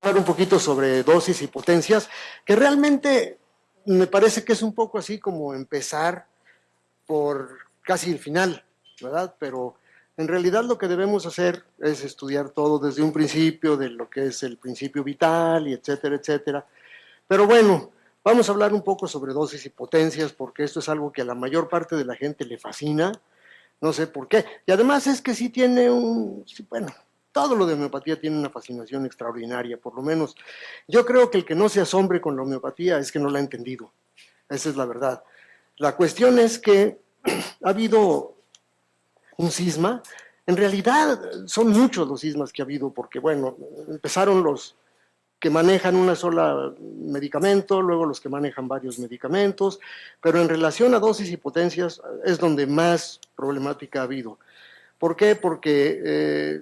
Hablar un poquito sobre dosis y potencias, que realmente me parece que es un poco así como empezar por casi el final, ¿verdad? Pero en realidad lo que debemos hacer es estudiar todo desde un principio, de lo que es el principio vital y etcétera, etcétera. Pero bueno, vamos a hablar un poco sobre dosis y potencias, porque esto es algo que a la mayor parte de la gente le fascina, no sé por qué. Y además es que sí tiene bueno, todo lo de homeopatía tiene una fascinación extraordinaria, por lo menos. Yo creo que el que no se asombre con la homeopatía es que no la ha entendido. Esa es la verdad. La cuestión es que ha habido un cisma. En realidad son muchos los cismas que ha habido, porque bueno, empezaron los que manejan una sola medicamento, luego los que manejan varios medicamentos, pero en relación a dosis y potencias es donde más problemática ha habido. ¿Por qué? Porque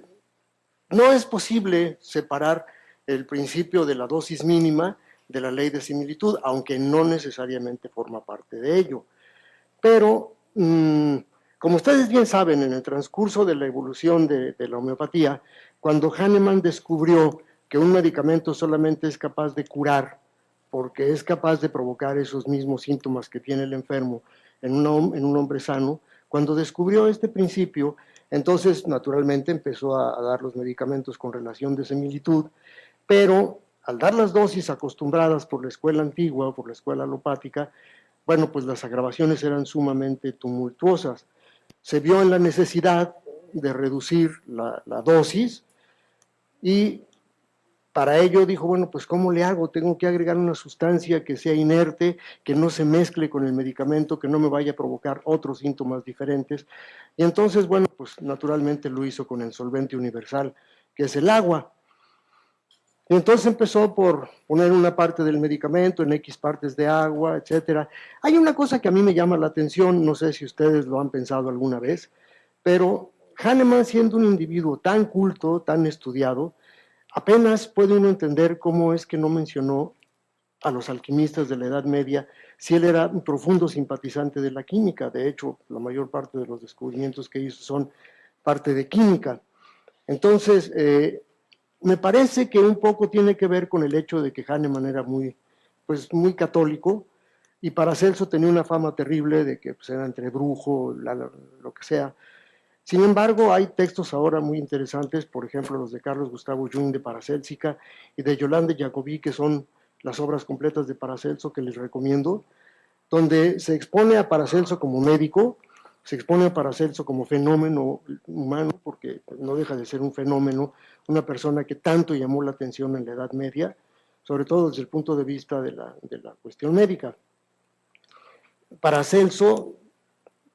no es posible separar el principio de la dosis mínima de la ley de similitud, aunque no necesariamente forma parte de ello. Pero, como ustedes bien saben, en el transcurso de la evolución de la homeopatía, cuando Hahnemann descubrió que un medicamento solamente es capaz de curar, porque es capaz de provocar esos mismos síntomas que tiene el enfermo en un hombre sano, cuando descubrió este principio, entonces naturalmente empezó a dar los medicamentos con relación de similitud, pero al dar las dosis acostumbradas por la escuela antigua o por la escuela alopática, bueno, pues las agravaciones eran sumamente tumultuosas. Se vio en la necesidad de reducir la dosis y para ello dijo, bueno, pues ¿cómo le hago? Tengo que agregar una sustancia que sea inerte, que no se mezcle con el medicamento, que no me vaya a provocar otros síntomas diferentes. Y entonces, bueno, pues naturalmente lo hizo con el solvente universal, que es el agua. Y entonces empezó por poner una parte del medicamento en X partes de agua, etcétera. Hay una cosa que a mí me llama la atención, no sé si ustedes lo han pensado alguna vez, pero Hahnemann, siendo un individuo tan culto, tan estudiado, apenas puede uno entender cómo es que no mencionó a los alquimistas de la Edad Media si él era un profundo simpatizante de la química. De hecho, la mayor parte de los descubrimientos que hizo son parte de química. Entonces, me parece que un poco tiene que ver con el hecho de que Hahnemann era pues, muy católico, y Paracelso tenía una fama terrible de que pues, era entre brujo, lo que sea. Sin embargo, hay textos ahora muy interesantes, por ejemplo, los de Carlos Gustavo Jung de Paracélsica y de Yolande Jacobi, que son las obras completas de Paracelso que les recomiendo, donde se expone a Paracelso como médico, se expone a Paracelso como fenómeno humano, porque no deja de ser un fenómeno, una persona que tanto llamó la atención en la Edad Media, sobre todo desde el punto de vista de la cuestión médica. Paracelso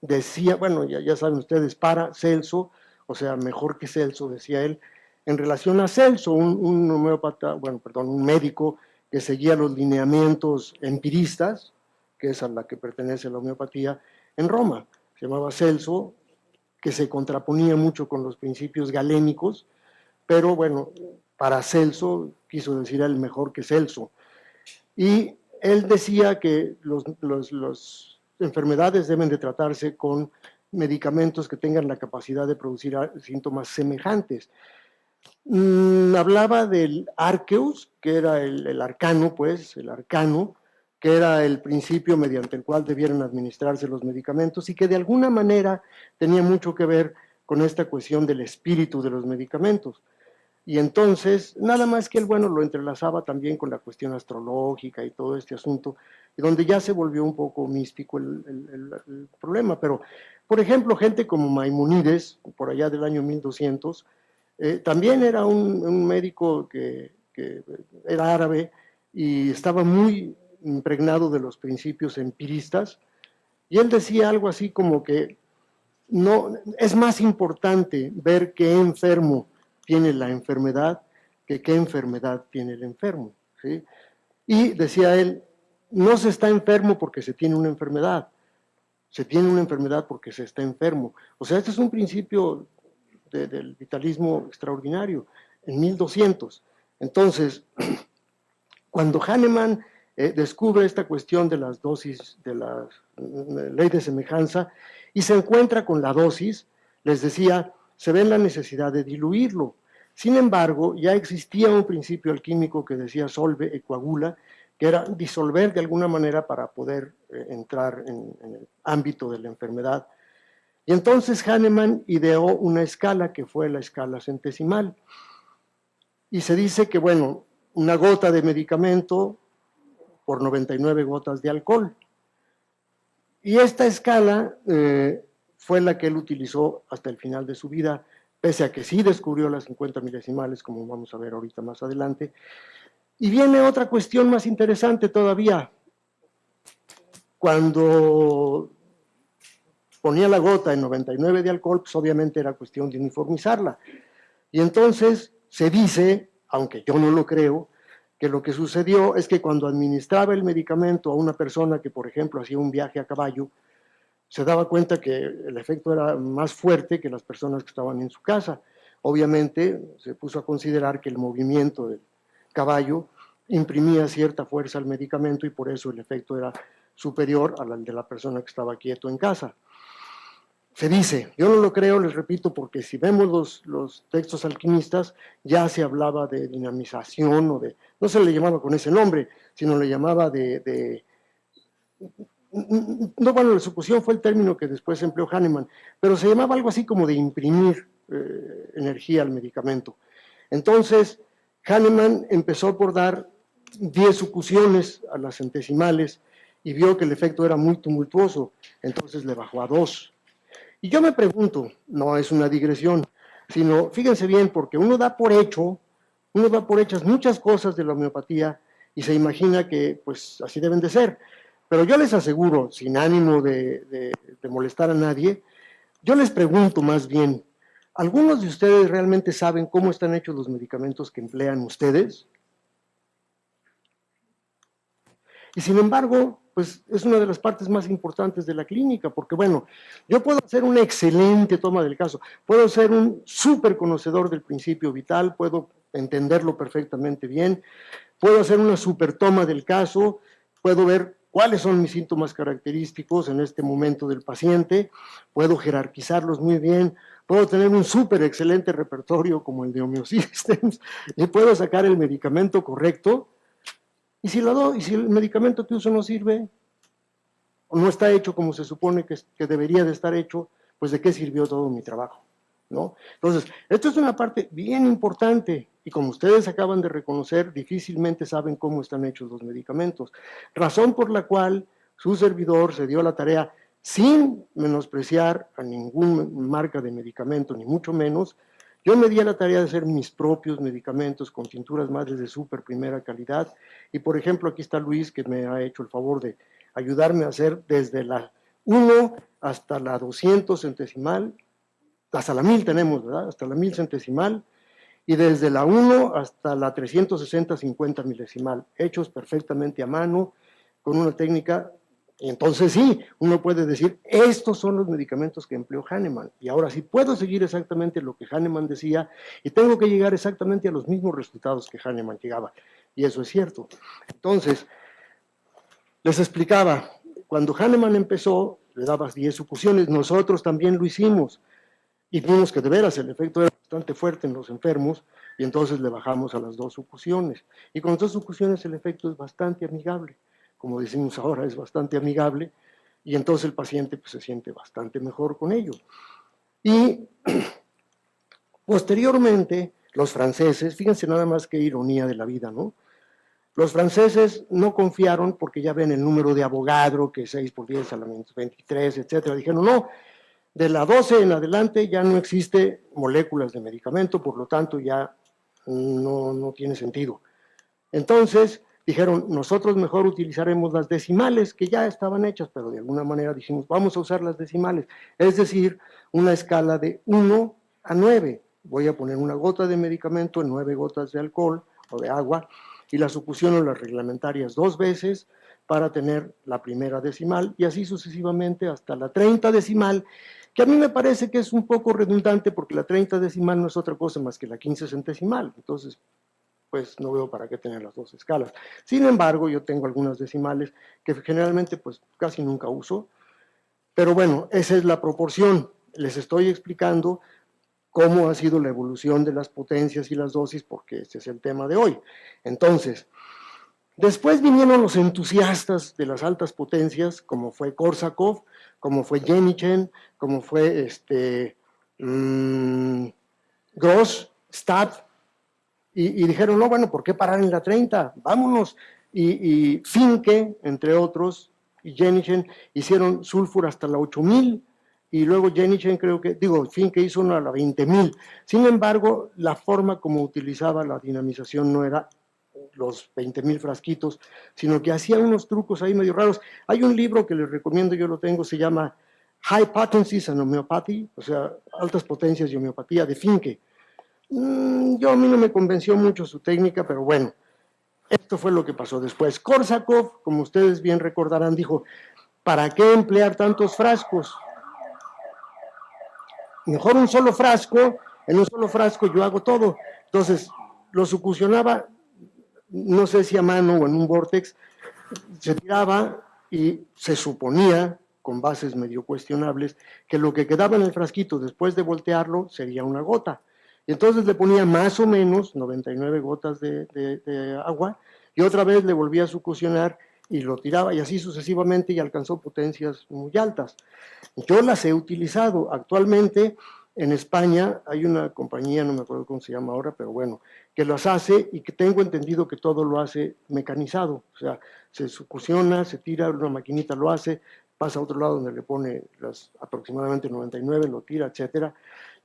decía, bueno, ya saben ustedes, Paracelso, o sea, mejor que Celso, decía él, en relación a Celso, un homeópata, bueno, perdón, un médico que seguía los lineamientos empiristas, que es a la que pertenece la homeopatía, en Roma. Se llamaba Celso, que se contraponía mucho con los principios galénicos, pero bueno, Paracelso quiso decir el mejor que Celso. Y él decía que las enfermedades deben de tratarse con medicamentos que tengan la capacidad de producir síntomas semejantes. Hablaba del arceus, que era el arcano, pues, el arcano, que era el principio mediante el cual debieran administrarse los medicamentos y que de alguna manera tenía mucho que ver con esta cuestión del espíritu de los medicamentos. Y entonces, nada más que él, bueno, lo entrelazaba también con la cuestión astrológica y todo este asunto, y donde ya se volvió un poco místico el problema. Pero, por ejemplo, gente como Maimónides, por allá del año 1200, también era un médico que era árabe y estaba muy impregnado de los principios empiristas, y él decía algo así como que no, es más importante ver qué enfermo tiene la enfermedad que qué enfermedad tiene el enfermo, ¿sí? Y decía él, no se está enfermo porque se tiene una enfermedad, se tiene una enfermedad porque se está enfermo. O sea, este es un principio del vitalismo extraordinario, en 1200. Entonces, cuando Hahnemann descubre esta cuestión de las dosis, de la ley de semejanza, y se encuentra con la dosis, les decía, se ve en la necesidad de diluirlo. Sin embargo, ya existía un principio alquímico que decía solve e coagula, que era disolver de alguna manera para poder entrar en el ámbito de la enfermedad. Y entonces Hahnemann ideó una escala que fue la escala centesimal. Y se dice que, bueno, una gota de medicamento por 99 gotas de alcohol. Y esta escala fue la que él utilizó hasta el final de su vida, pese a que sí descubrió las 50 milesimales, como vamos a ver ahorita más adelante. Y viene otra cuestión más interesante todavía. Cuando ponía la gota en 99 de alcohol, pues obviamente era cuestión de uniformizarla. Y entonces se dice, aunque yo no lo creo, que lo que sucedió es que cuando administraba el medicamento a una persona que, por ejemplo, hacía un viaje a caballo, se daba cuenta que el efecto era más fuerte que las personas que estaban en su casa. Obviamente se puso a considerar que el movimiento del caballo imprimía cierta fuerza al medicamento y por eso el efecto era superior al de la persona que estaba quieto en casa. Se dice, yo no lo creo, les repito, porque si vemos los textos alquimistas, ya se hablaba de dinamización o de, no se le llamaba con ese nombre, sino le llamaba no, bueno, la sucusión fue el término que después empleó Hahnemann, pero se llamaba algo así como de imprimir energía al medicamento. Entonces, Hahnemann empezó por dar 10 sucusiones a las centesimales y vio que el efecto era muy tumultuoso, entonces le bajó a 2. Y yo me pregunto, no es una digresión, sino, fíjense bien, porque uno da por hechas muchas cosas de la homeopatía y se imagina que pues así deben de ser. Pero yo les aseguro, sin ánimo de molestar a nadie, yo les pregunto más bien, ¿algunos de ustedes realmente saben cómo están hechos los medicamentos que emplean ustedes? Y sin embargo, pues es una de las partes más importantes de la clínica, porque bueno, yo puedo hacer una excelente toma del caso, puedo ser un súper conocedor del principio vital, puedo entenderlo perfectamente bien, puedo hacer una súper toma del caso, puedo ver cuáles son mis síntomas característicos en este momento del paciente, puedo jerarquizarlos muy bien, puedo tener un súper excelente repertorio como el de Homeosystems y puedo sacar el medicamento correcto. Y si el medicamento que uso no sirve o no está hecho como se supone que debería de estar hecho, pues ¿de qué sirvió todo mi trabajo? ¿No? Entonces, esto es una parte bien importante y como ustedes acaban de reconocer, difícilmente saben cómo están hechos los medicamentos. Razón por la cual su servidor se dio la tarea, sin menospreciar a ninguna marca de medicamento, ni mucho menos, yo me di a la tarea de hacer mis propios medicamentos con tinturas madres de súper primera calidad. Y por ejemplo, aquí está Luis, que me ha hecho el favor de ayudarme a hacer desde la 1 hasta la 200 centesimal, hasta la 1000 tenemos, ¿verdad? Hasta la 1000 centesimal, y desde la 1 hasta la 360-50 milesimal, hechos perfectamente a mano, con una técnica. Y entonces sí, uno puede decir, estos son los medicamentos que empleó Hahnemann, y ahora sí puedo seguir exactamente lo que Hahnemann decía, y tengo que llegar exactamente a los mismos resultados que Hahnemann llegaba, y eso es cierto. Entonces, les explicaba, cuando Hahnemann empezó, le daba 10 sucusiones, nosotros también lo hicimos, y vimos que de veras el efecto era bastante fuerte en los enfermos, y entonces le bajamos a las 2 sucusiones, y con 2 sucusiones el efecto es bastante amigable, como decimos ahora, es bastante amigable, y entonces el paciente pues, se siente bastante mejor con ello. Y posteriormente, los franceses, fíjense nada más qué ironía de la vida, ¿no? Los franceses no confiaron porque ya ven el número de Avogadro, que es 6 por 10 a la menos 23, etcétera. Dijeron, no, de la 12 en adelante ya no existe moléculas de medicamento, por lo tanto ya no tiene sentido. Entonces dijeron, nosotros mejor utilizaremos las decimales que ya estaban hechas, pero de alguna manera dijimos, vamos a usar las decimales, es decir, una escala de 1 a 9. Voy a poner una gota de medicamento en 9 gotas de alcohol o de agua y la sucusiono las reglamentarias 2 veces para tener la primera decimal y así sucesivamente hasta la 30 decimal, que a mí me parece que es un poco redundante porque la 30 decimal no es otra cosa más que la 15 centesimal, entonces pues no veo para qué tener las 2 escalas. Sin embargo, yo tengo algunas decimales que generalmente pues casi nunca uso, pero bueno, esa es la proporción. Les estoy explicando cómo ha sido la evolución de las potencias y las dosis, porque este es el tema de hoy. Entonces, después vinieron los entusiastas de las altas potencias, como fue Korsakov, como fue Jenichen, como fue Gross, Stab, y dijeron, no, bueno, ¿por qué parar en la 30? Vámonos. Y Finke, entre otros, y Jenichen hicieron sulfur hasta la 8000, y luego Jenichen Finke hizo una a la 20.000. Sin embargo, la forma como utilizaba la dinamización no era los 20.000 frasquitos, sino que hacía unos trucos ahí medio raros. Hay un libro que les recomiendo, yo lo tengo, se llama High Potencies and Homeopathy, o sea, altas potencias y homeopatía, de Finke. A mí no me convenció mucho su técnica, pero bueno, esto fue lo que pasó después. Korsakov, como ustedes bien recordarán, dijo, ¿para qué emplear tantos frascos? Mejor un solo frasco, en un solo frasco yo hago todo. Entonces, lo succionaba, no sé si a mano o en un vortex, se tiraba y se suponía, con bases medio cuestionables, que lo que quedaba en el frasquito después de voltearlo sería una gota. Y entonces le ponía más o menos 99 gotas de agua y otra vez le volvía a succionar y lo tiraba y así sucesivamente y alcanzó potencias muy altas. Yo las he utilizado. Actualmente en España hay una compañía, no me acuerdo cómo se llama ahora, pero bueno, que las hace y que tengo entendido que todo lo hace mecanizado. O sea, se succiona, se tira, una maquinita lo hace, pasa a otro lado donde le pone las aproximadamente 99, lo tira, etcétera.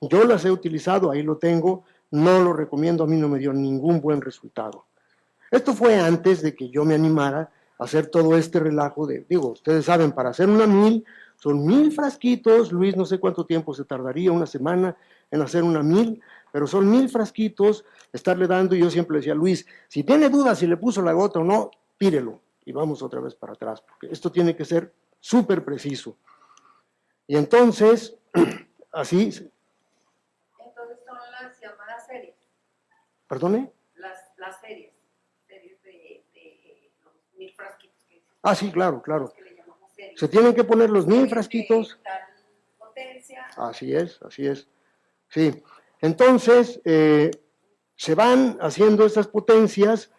Yo las he utilizado, ahí lo tengo, no lo recomiendo, a mí no me dio ningún buen resultado. Esto fue antes de que yo me animara a hacer todo este relajo ustedes saben, para hacer una 1000, son 1000 frasquitos, Luis, no sé cuánto tiempo se tardaría, una semana en hacer una 1000, pero son 1000 frasquitos, estarle dando, y yo siempre le decía, Luis, si tiene dudas si le puso la gota o no, tírelo, y vamos otra vez para atrás, porque esto tiene que ser súper preciso. Y entonces, así... Entonces son las llamadas series. ¿Perdone? Las series de los 1000 frasquitos que dices. Ah, sí, claro, claro. Que le llamamos series. Se tienen que poner los 1000 frasquitos. Tal potencia. Así es, así es. Sí. Entonces, se van haciendo estas potencias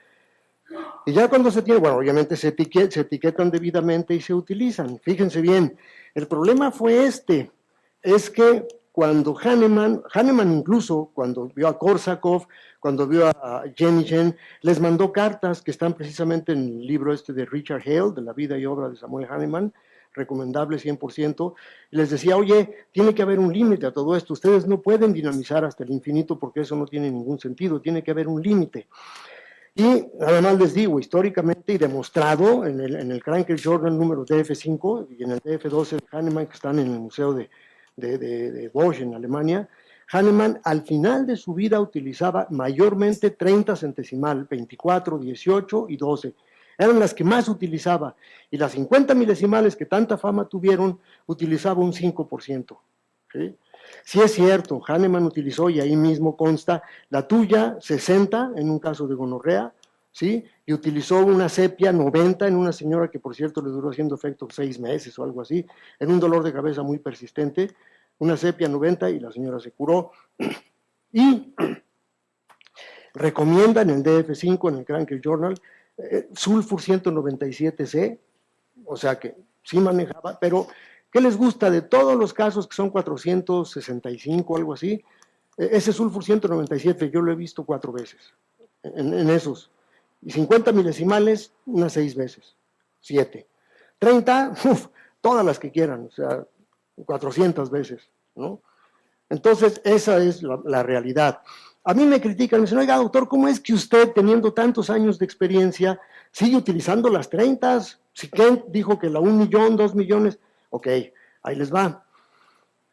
y ya cuando se tiene, bueno, obviamente se etiquetan debidamente y se utilizan. Fíjense bien, el problema fue es que cuando Hahnemann incluso, cuando vio a Korsakov, cuando vio a Jenichen, les mandó cartas que están precisamente en el libro de Richard Hale, de la vida y obra de Samuel Hahnemann, recomendable 100%, y les decía, oye, tiene que haber un límite a todo esto, ustedes no pueden dinamizar hasta el infinito porque eso no tiene ningún sentido, tiene que haber un límite. Y además les digo, históricamente y demostrado en el Cranker Journal número DF5 y en el DF12 de Hahnemann, que están en el Museo de Bosch en Alemania, Hahnemann al final de su vida utilizaba mayormente 30 centesimal, 24, 18 y 12. Eran las que más utilizaba. Y las 50 milesimales que tanta fama tuvieron, utilizaba un 5%. ¿Sí? Sí es cierto, Hahnemann utilizó, y ahí mismo consta, la tuya 60 en un caso de gonorrea, ¿sí? Y utilizó una sepia 90 en una señora que por cierto le duró haciendo efecto 6 meses o algo así, en un dolor de cabeza muy persistente, una sepia 90 y la señora se curó. Y recomienda en el DF5, en el Cranker Journal, sulfur 197C, o sea que sí manejaba, pero ¿qué les gusta de todos los casos que son 465 o algo así? Ese sulfur 197 yo lo he visto 4 veces en esos. Y 50 milesimales, unas 6 veces, 7. 30, todas las que quieran, o sea, 400 veces, ¿no? Entonces, esa es la realidad. A mí me critican, me dicen, oiga, doctor, ¿cómo es que usted, teniendo tantos años de experiencia, sigue utilizando las 30? Si Kent dijo que la 1 millón, 2 millones, ok, ahí les va.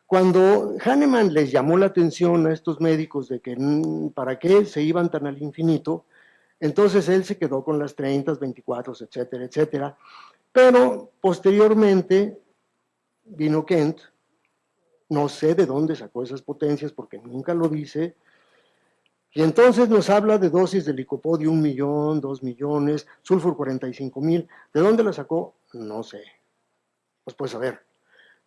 Cuando Hahnemann les llamó la atención a estos médicos de que para qué se iban tan al infinito, entonces él se quedó con las 30, 24, etcétera, etcétera. Pero posteriormente vino Kent, no sé de dónde sacó esas potencias porque nunca lo dice, y entonces nos habla de dosis de licopodio 1 millón, 2 millones, sulfur 45,000. ¿De dónde la sacó? No sé. Pues a ver.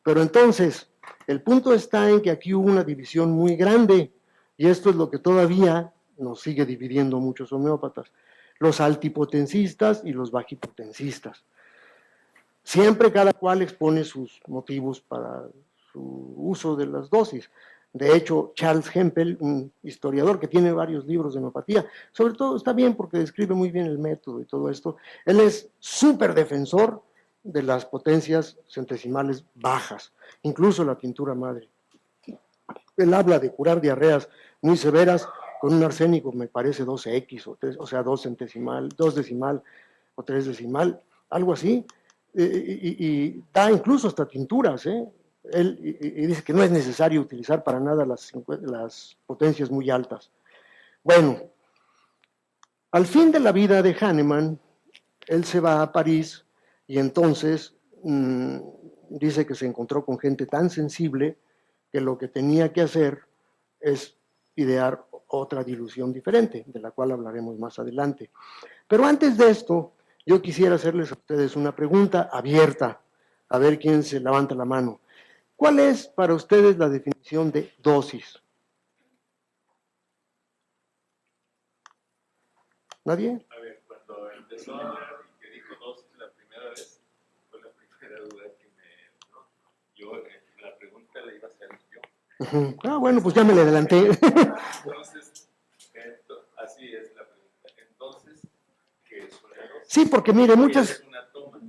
Pero entonces, el punto está en que aquí hubo una división muy grande, y esto es lo que todavía nos sigue dividiendo muchos homeópatas: los altipotencistas y los bajipotencistas. Siempre cada cual expone sus motivos para su uso de las dosis. De hecho, Charles Hempel, un historiador que tiene varios libros de homeopatía, sobre todo está bien porque describe muy bien el método y todo esto, él es súper defensor de las potencias centesimales bajas, incluso la tintura madre. Él habla de curar diarreas muy severas con un arsénico, me parece 12X, o sea, 2 decimal o 3 decimal, algo así, y da incluso hasta tinturas, Él y dice que no es necesario utilizar para nada las potencias muy altas. Bueno, al fin de la vida de Hahnemann, él se va a París y entonces dice que se encontró con gente tan sensible que lo que tenía que hacer es idear otra dilución diferente, de la cual hablaremos más adelante. Pero antes de esto, yo quisiera hacerles a ustedes una pregunta abierta, a ver quién se levanta la mano. ¿Cuál es para ustedes la definición de dosis? ¿Nadie? A ver, cuando empezó a hablar y que dijo dosis la primera vez, fue la primera duda que me entró. Yo, la pregunta la iba a hacer yo. Ah, bueno, pues ya me le adelanté. Entonces, así es la pregunta. Entonces, ¿qué es una dosis? Sí, porque mire, ¿Qué es una toma?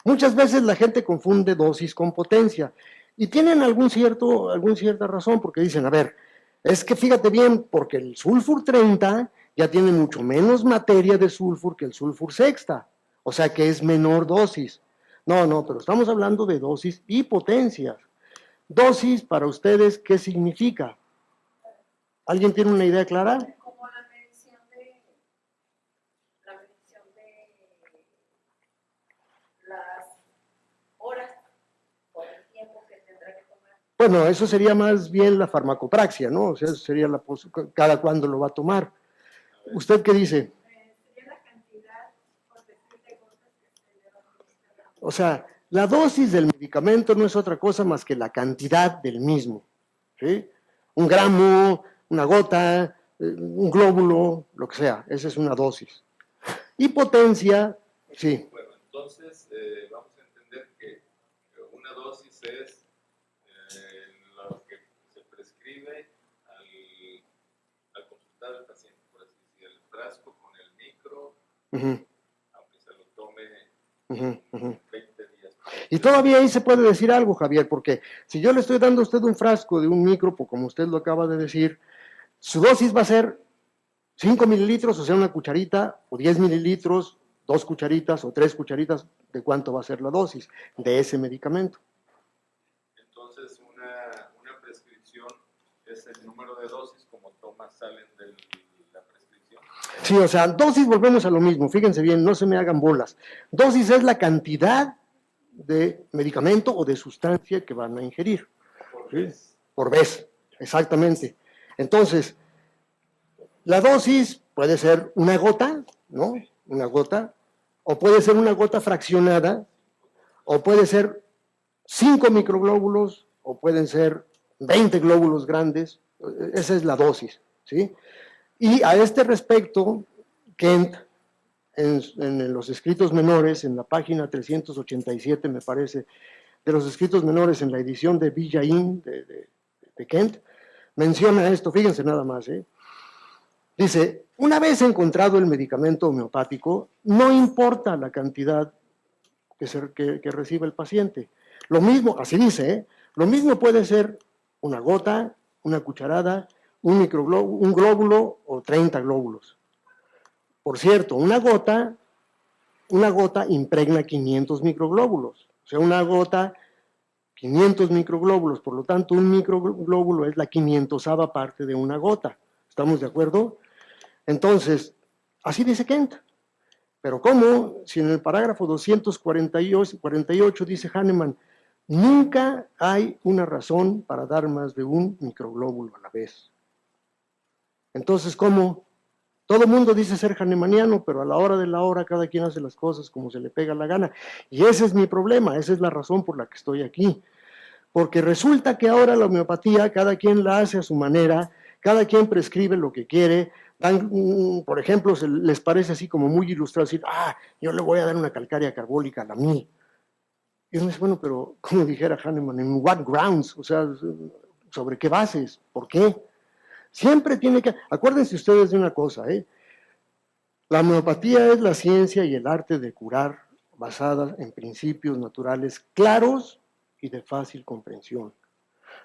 muchas veces la gente confunde dosis con potencia. Y tienen alguna cierta razón, porque dicen, a ver, es que fíjate bien, porque el sulfur 30 ya tiene mucho menos materia de sulfur que el sulfur sexta, o sea que es menor dosis. No, pero estamos hablando de dosis y potencias. Dosis, para ustedes, ¿qué significa? ¿Alguien tiene una idea clara? Como la medición de las horas o el tiempo que tendrá que tomar. Bueno, eso sería más bien la farmacopraxia, ¿no? O sea, sería cada cuándo lo va a tomar. ¿Usted qué dice? Sería la cantidad por decir de gotas que se le va a administrar. O sea, la dosis del medicamento no es otra cosa más que la cantidad del mismo, ¿sí? Un gramo, una gota, un glóbulo, lo que sea, esa es una dosis. Y potencia, sí. Bueno, entonces vamos a entender que una dosis es lo que se prescribe al consultar al paciente, por así decir, el frasco con el micro, aunque se lo tome 20 días. Y todavía ahí se puede decir algo, Javier, porque si yo le estoy dando a usted un frasco de un micro, pues como usted lo acaba de decir, su dosis va a ser 5 mililitros, o sea, una cucharita, o 10 mililitros, 2 cucharitas o 3 cucharitas, ¿de cuánto va a ser la dosis de ese medicamento? Entonces, una prescripción es el número de dosis como tomas salen de la prescripción. Sí, o sea, dosis, volvemos a lo mismo, fíjense bien, no se me hagan bolas. Dosis es la cantidad de medicamento o de sustancia que van a ingerir. Por ¿Sí? vez. Por vez, exactamente. Entonces, la dosis puede ser una gota, ¿no? Una gota, o puede ser una gota fraccionada, o puede ser 5 microglóbulos, o pueden ser 20 glóbulos grandes. Esa es la dosis, ¿sí? Y a este respecto, Kent, en los escritos menores, en la página 387, me parece, de los escritos menores en la edición de Villain de Kent, menciona esto, fíjense nada más, Dice, una vez encontrado el medicamento homeopático, no importa la cantidad que recibe el paciente. Lo mismo, así dice, lo mismo puede ser una gota, una cucharada, un glóbulo o 30 glóbulos. Por cierto, una gota impregna 500 microglóbulos. O sea, una gota, 500 microglóbulos. Por lo tanto, un microglóbulo es la 500ava parte de una gota. ¿Estamos de acuerdo? Entonces, así dice Kent. Pero ¿cómo? Si en el parágrafo 248 dice Hahnemann, nunca hay una razón para dar más de un microglóbulo a la vez. Entonces, ¿cómo? Todo el mundo dice ser hahnemanniano, pero a la hora de la hora cada quien hace las cosas como se le pega la gana. Y ese es mi problema, esa es la razón por la que estoy aquí. porque resulta que ahora la homeopatía cada quien la hace a su manera, cada quien prescribe lo que quiere, por ejemplo, les parece así como muy ilustrado decir, yo le voy a dar una calcárea carbólica a la 1000. Y uno dice, bueno, pero como dijera Hahnemann, ¿en what grounds? O sea, ¿sobre qué bases? ¿Por qué? Siempre tiene que, acuérdense ustedes de una cosa, la homeopatía es la ciencia y el arte de curar basada en principios naturales claros y de fácil comprensión.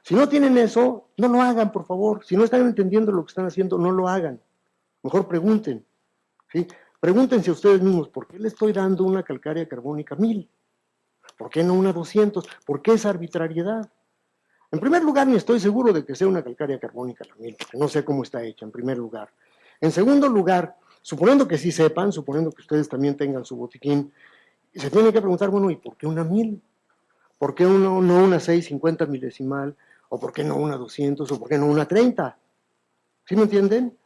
Si no tienen eso, no lo hagan, por favor. Si no están entendiendo lo que están haciendo, no lo hagan. Mejor pregunten. ¿Sí? Pregúntense a ustedes mismos, ¿por qué le estoy dando una calcárea carbónica 1000? ¿Por qué no una 200? ¿Por qué esa arbitrariedad? En primer lugar, ni estoy seguro de que sea una calcárea carbónica la 1000, porque no sé cómo está hecha, en primer lugar. En segundo lugar, suponiendo que sí sepan, suponiendo que ustedes también tengan su botiquín, se tienen que preguntar, bueno, ¿y por qué una 1000? ¿Por qué no una 650 milesimal? ¿O por qué no una 200? ¿O por qué no una 30? ¿Sí me entienden?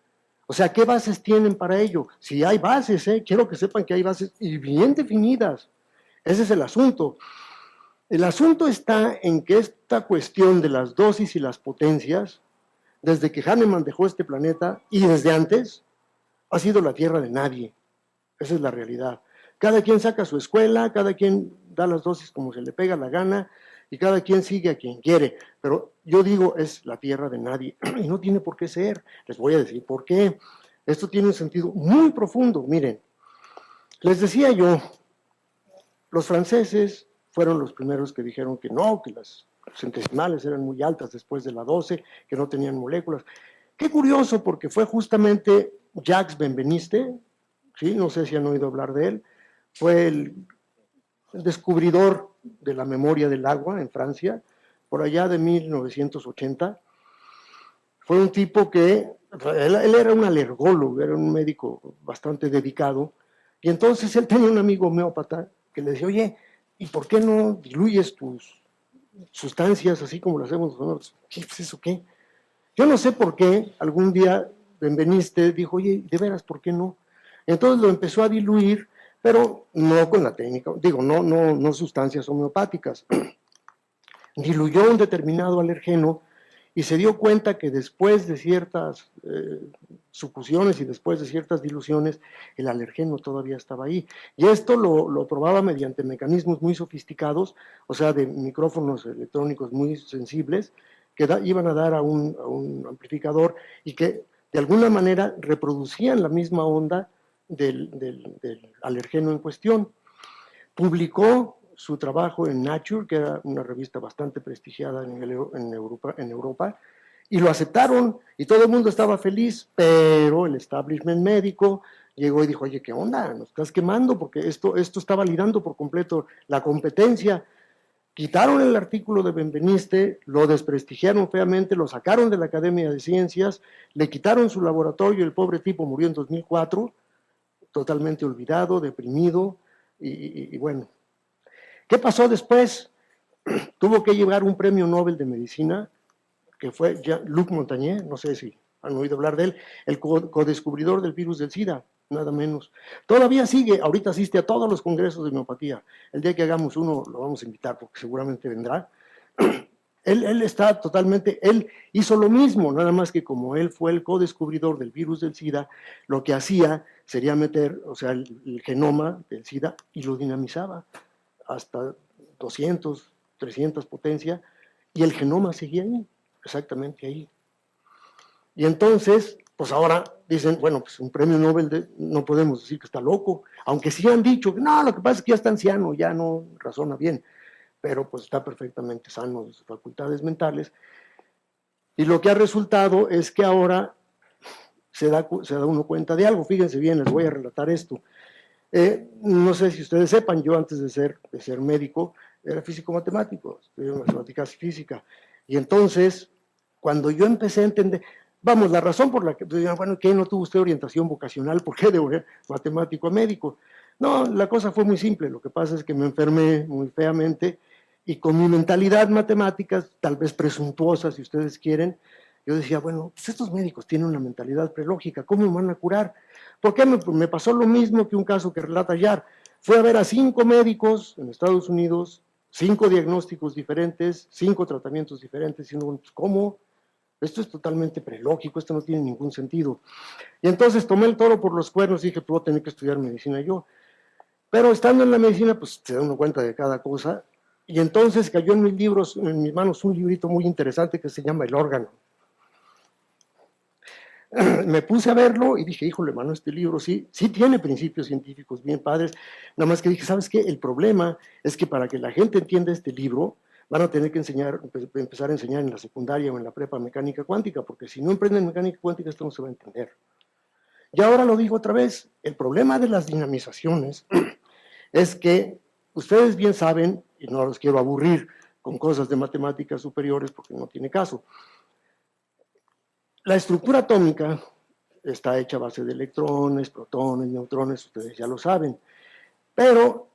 O sea, ¿qué bases tienen para ello? Si hay bases, quiero que sepan que hay bases y bien definidas. Ese es el asunto. El asunto está en que esta cuestión de las dosis y las potencias, desde que Hahnemann dejó este planeta y desde antes, ha sido la tierra de nadie. Esa es la realidad. Cada quien saca su escuela, cada quien da las dosis como se le pega la gana y cada quien sigue a quien quiere. Pero yo digo, es la tierra de nadie y no tiene por qué ser. Les voy a decir por qué. Esto tiene un sentido muy profundo. Miren, les decía yo, los franceses fueron los primeros que dijeron que no, que las centesimales eran muy altas después de la 12, que no tenían moléculas. Qué curioso, porque fue justamente Jacques Benveniste, ¿sí? No sé si han oído hablar de él, fue el descubridor de la memoria del agua en Francia, por allá de 1980. Fue un tipo que, él era un alergólogo, era un médico bastante dedicado, y entonces él tenía un amigo homeópata que le decía, oye, ¿y por qué no diluyes tus sustancias así como lo hacemos nosotros? ¿Qué es eso qué? Yo no sé por qué algún día Benveniste dijo, oye, de veras, ¿por qué no? Entonces lo empezó a diluir, pero no con la técnica, digo, no sustancias homeopáticas. Diluyó un determinado alergeno y se dio cuenta que después de ciertas sucusiones y después de ciertas diluciones, el alergeno todavía estaba ahí. Y esto lo probaba mediante mecanismos muy sofisticados, o sea, de micrófonos electrónicos muy sensibles, que iban a dar a un amplificador y que de alguna manera reproducían la misma onda del alergeno en cuestión. Publicó su trabajo en Nature, que era una revista bastante prestigiada en Europa, y lo aceptaron, y todo el mundo estaba feliz, pero el establishment médico llegó y dijo, oye, ¿qué onda? Nos estás quemando, porque esto está validando por completo la competencia. Quitaron el artículo de Benveniste, lo desprestigiaron feamente, lo sacaron de la Academia de Ciencias, le quitaron su laboratorio, el pobre tipo murió en 2004, totalmente olvidado, deprimido, y bueno. ¿Qué pasó después? Tuvo que llevar un premio Nobel de Medicina, que fue Luc Montagnier, no sé si han oído hablar de él, el codescubridor del virus del SIDA, nada menos. Todavía sigue, ahorita asiste a todos los congresos de homeopatía. El día que hagamos uno lo vamos a invitar porque seguramente vendrá. Él está totalmente, él hizo lo mismo, nada más que como él fue el codescubridor del virus del SIDA, lo que hacía sería meter, o sea, el genoma del SIDA y lo dinamizaba hasta 200, 300 potencia, y el genoma seguía ahí, exactamente ahí. Y entonces, pues ahora dicen, bueno, pues un premio Nobel no podemos decir que está loco, aunque sí han dicho, no, lo que pasa es que ya está anciano, ya no razona bien, pero pues está perfectamente sano de sus facultades mentales. Y lo que ha resultado es que ahora se da uno cuenta de algo. Fíjense bien, les voy a relatar esto. No sé si ustedes sepan, yo antes de ser médico era físico-matemático, estudié matemáticas y física. Y entonces, cuando yo empecé a entender, vamos, la razón por la que, bueno, ¿qué no tuvo usted orientación vocacional? ¿Por qué de matemático a médico? No, la cosa fue muy simple. Lo que pasa es que me enfermé muy feamente y con mi mentalidad matemática, tal vez presuntuosa, si ustedes quieren, yo decía, bueno, pues estos médicos tienen una mentalidad prelógica, ¿cómo me van a curar? ¿Por qué me pasó lo mismo que un caso que relata Yar? Fue a ver a 5 médicos en Estados Unidos 5 diagnósticos diferentes, 5 tratamientos diferentes, y uno, pues, ¿cómo? Esto es totalmente prelógico, esto no tiene ningún sentido. Y entonces tomé el toro por los cuernos y dije, pues voy a tener que estudiar medicina yo. Pero estando en la medicina, pues se da uno cuenta de cada cosa. Y entonces cayó en mis manos un librito muy interesante que se llama El órgano. Me puse a verlo y dije, híjole, mano, este libro sí tiene principios científicos bien padres. Nada más que dije, ¿sabes qué? El problema es que para que la gente entienda este libro, van a tener que empezar a enseñar en la secundaria o en la prepa mecánica cuántica, porque si no emprenden mecánica cuántica, esto no se va a entender. Y ahora lo digo otra vez, el problema de las dinamizaciones es que ustedes bien saben, y no los quiero aburrir con cosas de matemáticas superiores porque no tiene caso, la estructura atómica está hecha a base de electrones, protones, neutrones, ustedes ya lo saben. Pero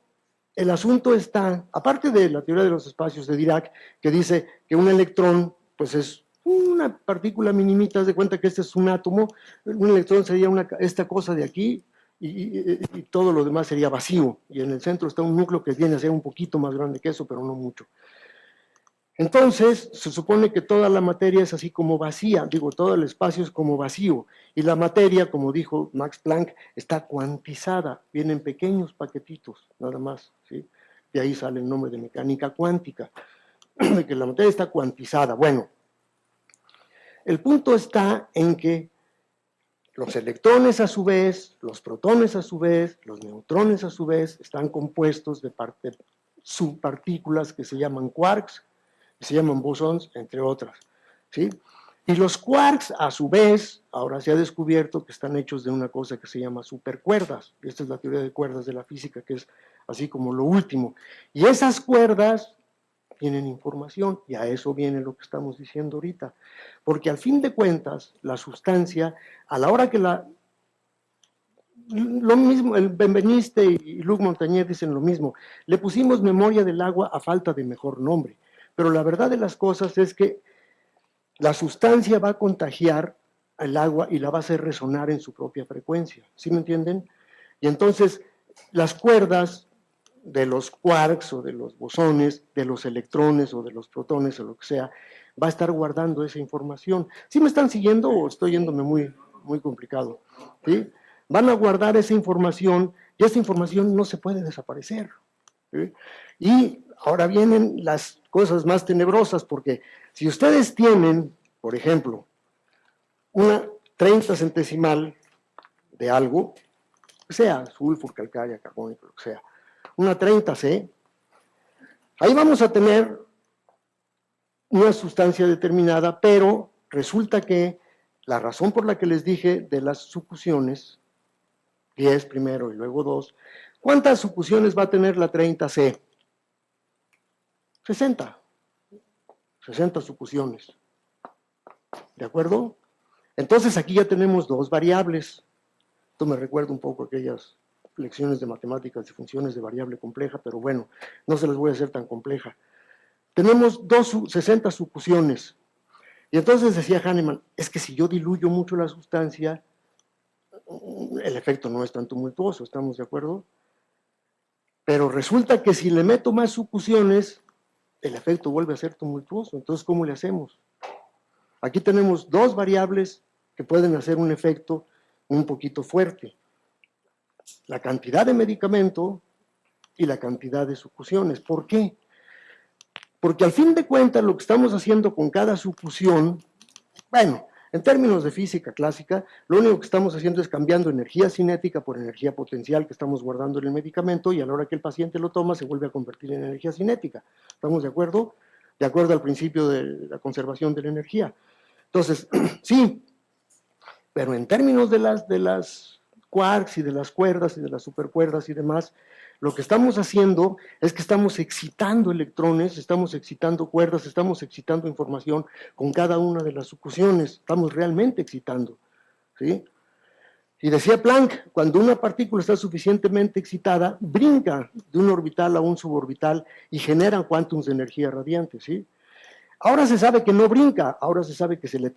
el asunto está, aparte de la teoría de los espacios de Dirac, que dice que un electrón pues es una partícula minimita, haz de cuenta que este es un átomo, un electrón sería esta cosa de aquí y todo lo demás sería vacío. Y en el centro está un núcleo que viene a ser un poquito más grande que eso, pero no mucho. Entonces, se supone que toda la materia es así como vacía, digo, todo el espacio es como vacío, y la materia, como dijo Max Planck, está cuantizada, vienen pequeños paquetitos, nada más, ¿sí? De ahí sale el nombre de mecánica cuántica, de que la materia está cuantizada. Bueno, el punto está en que los electrones a su vez, los protones a su vez, los neutrones a su vez, están compuestos de subpartículas que se llaman quarks, se llaman bosons, entre otras, ¿sí? Y los quarks, a su vez, ahora se ha descubierto que están hechos de una cosa que se llama supercuerdas. Esta es la teoría de cuerdas de la física, que es así como lo último. Y esas cuerdas tienen información, y a eso viene lo que estamos diciendo ahorita. Porque al fin de cuentas, la sustancia, a la hora que lo mismo, el Benveniste y Luc Montagnier dicen lo mismo, le pusimos memoria del agua a falta de mejor nombre. Pero la verdad de las cosas es que la sustancia va a contagiar al agua y la va a hacer resonar en su propia frecuencia. ¿Sí me entienden? Y entonces las cuerdas de los quarks o de los bosones, de los electrones o de los protones o lo que sea, va a estar guardando esa información. ¿Sí me están siguiendo o estoy yéndome muy complicado? ¿Sí? Van a guardar esa información y esa información no se puede desaparecer. ¿Sí? Y ahora vienen las cosas más tenebrosas, porque si ustedes tienen, por ejemplo, una 30 centesimal de algo, sea sulfur, calcárea, carbónico, lo que sea, una 30C, ahí vamos a tener una sustancia determinada, pero resulta que la razón por la que les dije de las sucusiones, 10 primero y luego 2, ¿cuántas sucusiones va a tener la 30C? 60 sucusiones. ¿De acuerdo? Entonces aquí ya tenemos dos variables. Esto me recuerda un poco a aquellas lecciones de matemáticas de funciones de variable compleja, pero bueno, no se las voy a hacer tan compleja. Tenemos 60 sucusiones. Y entonces decía Hahnemann, es que si yo diluyo mucho la sustancia, el efecto no es tan tumultuoso, ¿estamos de acuerdo? Pero resulta que si le meto más sucusiones, el efecto vuelve a ser tumultuoso. Entonces, ¿cómo le hacemos? Aquí tenemos dos variables que pueden hacer un efecto un poquito fuerte. La cantidad de medicamento y la cantidad de sucusiones. ¿Por qué? Porque al fin de cuentas lo que estamos haciendo con cada sucusión, bueno, en términos de física clásica, lo único que estamos haciendo es cambiando energía cinética por energía potencial que estamos guardando en el medicamento y a la hora que el paciente lo toma se vuelve a convertir en energía cinética. ¿Estamos de acuerdo? De acuerdo al principio de la conservación de la energía. Entonces, sí, pero en términos de las quarks y de las cuerdas y de las supercuerdas y demás, lo que estamos haciendo es que estamos excitando electrones, estamos excitando cuerdas, estamos excitando información con cada una de las sucusiones, estamos realmente excitando, ¿sí? Y decía Planck, cuando una partícula está suficientemente excitada, brinca de un orbital a un suborbital y genera quantums de energía radiante, ¿sí? Ahora se sabe que no brinca, ahora se sabe que se le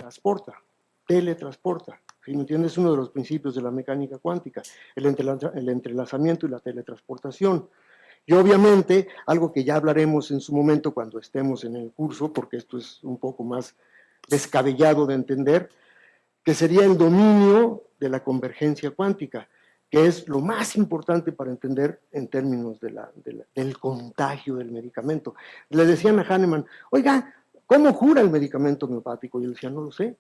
teletransporta. ¿Sí me entiendes? Es uno de los principios de la mecánica cuántica, el entrelazamiento y la teletransportación. Y obviamente, algo que ya hablaremos en su momento cuando estemos en el curso, porque esto es un poco más descabellado de entender, que sería el dominio de la convergencia cuántica, que es lo más importante para entender en términos del contagio del medicamento. Le decían a Hahnemann, oiga, ¿cómo cura el medicamento homeopático? Y él decía, no lo sé,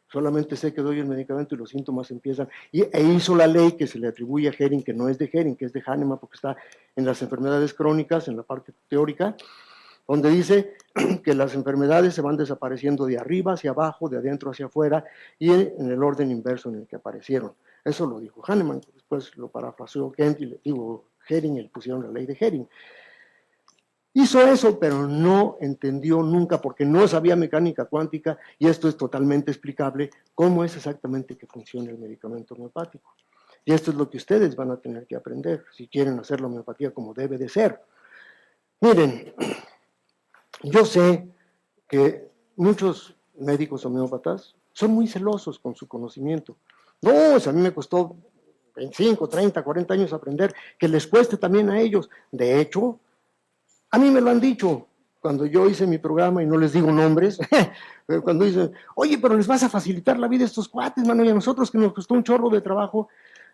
solamente sé que doy el medicamento y los síntomas empiezan. E hizo la ley que se le atribuye a Hering, que no es de Hering, que es de Hahnemann, porque está en las enfermedades crónicas, en la parte teórica, donde dice que las enfermedades se van desapareciendo de arriba hacia abajo, de adentro hacia afuera, y en el orden inverso en el que aparecieron. Eso lo dijo Hahnemann, después lo parafraseó Kent y le digo Hering, y le pusieron la ley de Hering. Hizo eso, pero no entendió nunca, porque no sabía mecánica cuántica, y esto es totalmente explicable, cómo es exactamente que funciona el medicamento homeopático. Y esto es lo que ustedes van a tener que aprender, si quieren hacer la homeopatía como debe de ser. Miren, yo sé que muchos médicos homeópatas son muy celosos con su conocimiento. No, a mí me costó 25, 30, 40 años aprender, que les cueste también a ellos. De hecho, a mí me lo han dicho cuando yo hice mi programa, y no les digo nombres, pero cuando dicen, oye, pero les vas a facilitar la vida a estos cuates, mano, y a nosotros que nos costó un chorro de trabajo.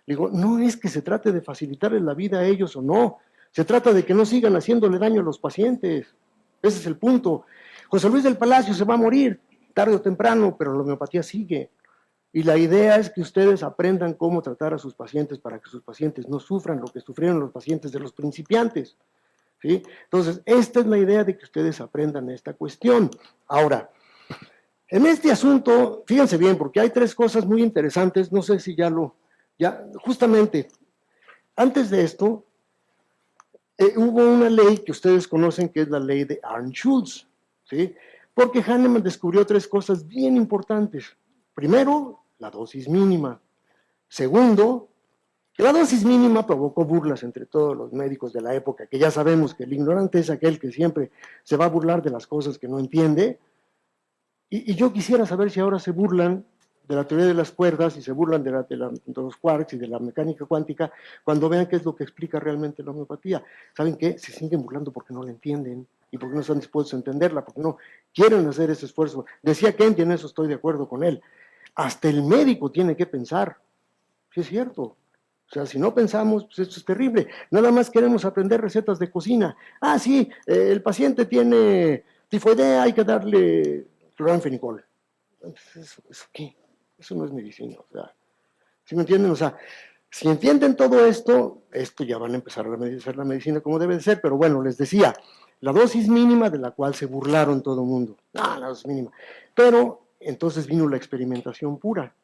Digo, no es que se trate de facilitarles la vida a ellos o no, se trata de que no sigan haciéndole daño a los pacientes. Ese es el punto. José Luis del Palacio se va a morir tarde o temprano, pero la homeopatía sigue. Y la idea es que ustedes aprendan cómo tratar a sus pacientes para que sus pacientes no sufran lo que sufrieron los pacientes de los principiantes. ¿Sí? Entonces, esta es la idea de que ustedes aprendan esta cuestión. Ahora, en este asunto, fíjense bien, porque hay tres cosas muy interesantes, no sé si justamente, antes de esto, hubo una ley que ustedes conocen que es la ley de Arndt-Schulz, ¿sí? Porque Hahnemann descubrió tres cosas bien importantes. Primero, la dosis mínima. Segundo, que la dosis mínima provocó burlas entre todos los médicos de la época, que ya sabemos que el ignorante es aquel que siempre se va a burlar de las cosas que no entiende. Y yo quisiera saber si ahora se burlan de la teoría de las cuerdas y se burlan de los quarks y de la mecánica cuántica cuando vean qué es lo que explica realmente la homeopatía. ¿Saben qué? Se siguen burlando porque no la entienden y porque no están dispuestos a entenderla, porque no quieren hacer ese esfuerzo. Decía Kent, y en eso estoy de acuerdo con él, hasta el médico tiene que pensar. Sí, es cierto. O sea, si no pensamos, pues esto es terrible. Nada más queremos aprender recetas de cocina. Ah, sí, el paciente tiene tifoidea, hay que darle cloranfenicol. ¿Eso qué? Eso no es medicina. O sea, ¿sí me entienden? O sea, si entienden todo esto ya van a empezar a hacer la medicina como debe de ser. Pero bueno, les decía, la dosis mínima de la cual se burlaron todo el mundo. Ah, la dosis mínima. Pero entonces vino la experimentación pura.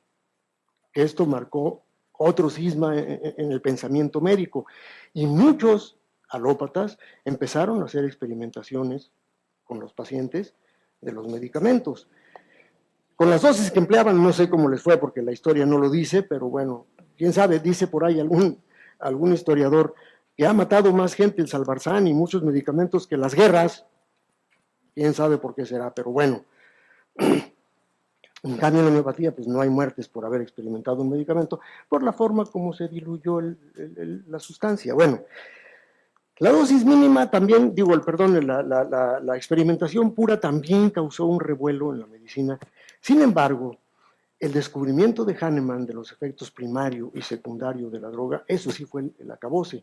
Que esto marcó otro cisma en el pensamiento médico. Y muchos alópatas empezaron a hacer experimentaciones con los pacientes de los medicamentos. Con las dosis que empleaban, no sé cómo les fue, porque la historia no lo dice, pero bueno, quién sabe, dice por ahí algún historiador que ha matado más gente el Salvarsan y muchos medicamentos que las guerras. Quién sabe por qué será, pero bueno. En cambio, en la homeopatía, pues no hay muertes por haber experimentado un medicamento, por la forma como se diluyó la sustancia. Bueno, la dosis mínima también, la experimentación pura también causó un revuelo en la medicina. Sin embargo, el descubrimiento de Hahnemann de los efectos primario y secundario de la droga, eso sí fue el acabose.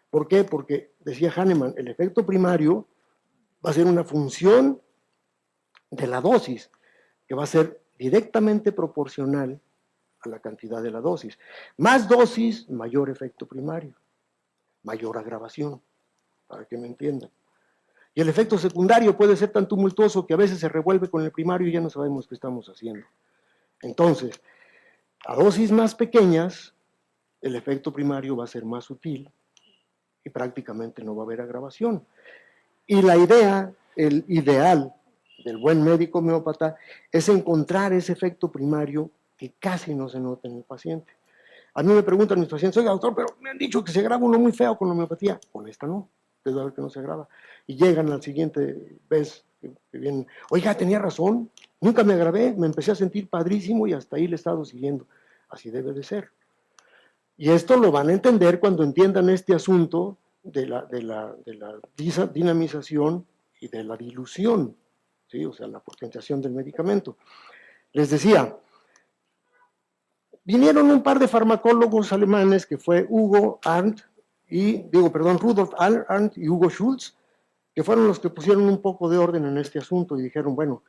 ¿Por qué? Porque, decía Hahnemann, el efecto primario va a ser una función de la dosis, que va a ser directamente proporcional a la cantidad de la dosis. Más dosis, mayor efecto primario, mayor agravación, para que me entiendan. Y el efecto secundario puede ser tan tumultuoso que a veces se revuelve con el primario y ya no sabemos qué estamos haciendo. Entonces, a dosis más pequeñas, el efecto primario va a ser más sutil y prácticamente no va a haber agravación. Y la idea, el ideal del buen médico homeópata es encontrar ese efecto primario que casi no se nota en el paciente. A mí me preguntan mis pacientes, oiga doctor, pero me han dicho que se graba uno muy feo con la homeopatía. Con esta no, ustedes van a ver que no se graba. Y llegan al siguiente vez que vienen, oiga, tenía razón, nunca me agravé, me empecé a sentir padrísimo y hasta ahí le he estado siguiendo. Así debe de ser. Y esto lo van a entender cuando entiendan este asunto de la dinamización y de la dilución, ¿sí? O sea, la potentación del medicamento. Les decía, vinieron un par de farmacólogos alemanes que fue Rudolf Arndt y Hugo Schultz, que fueron los que pusieron un poco de orden en este asunto y dijeron, bueno,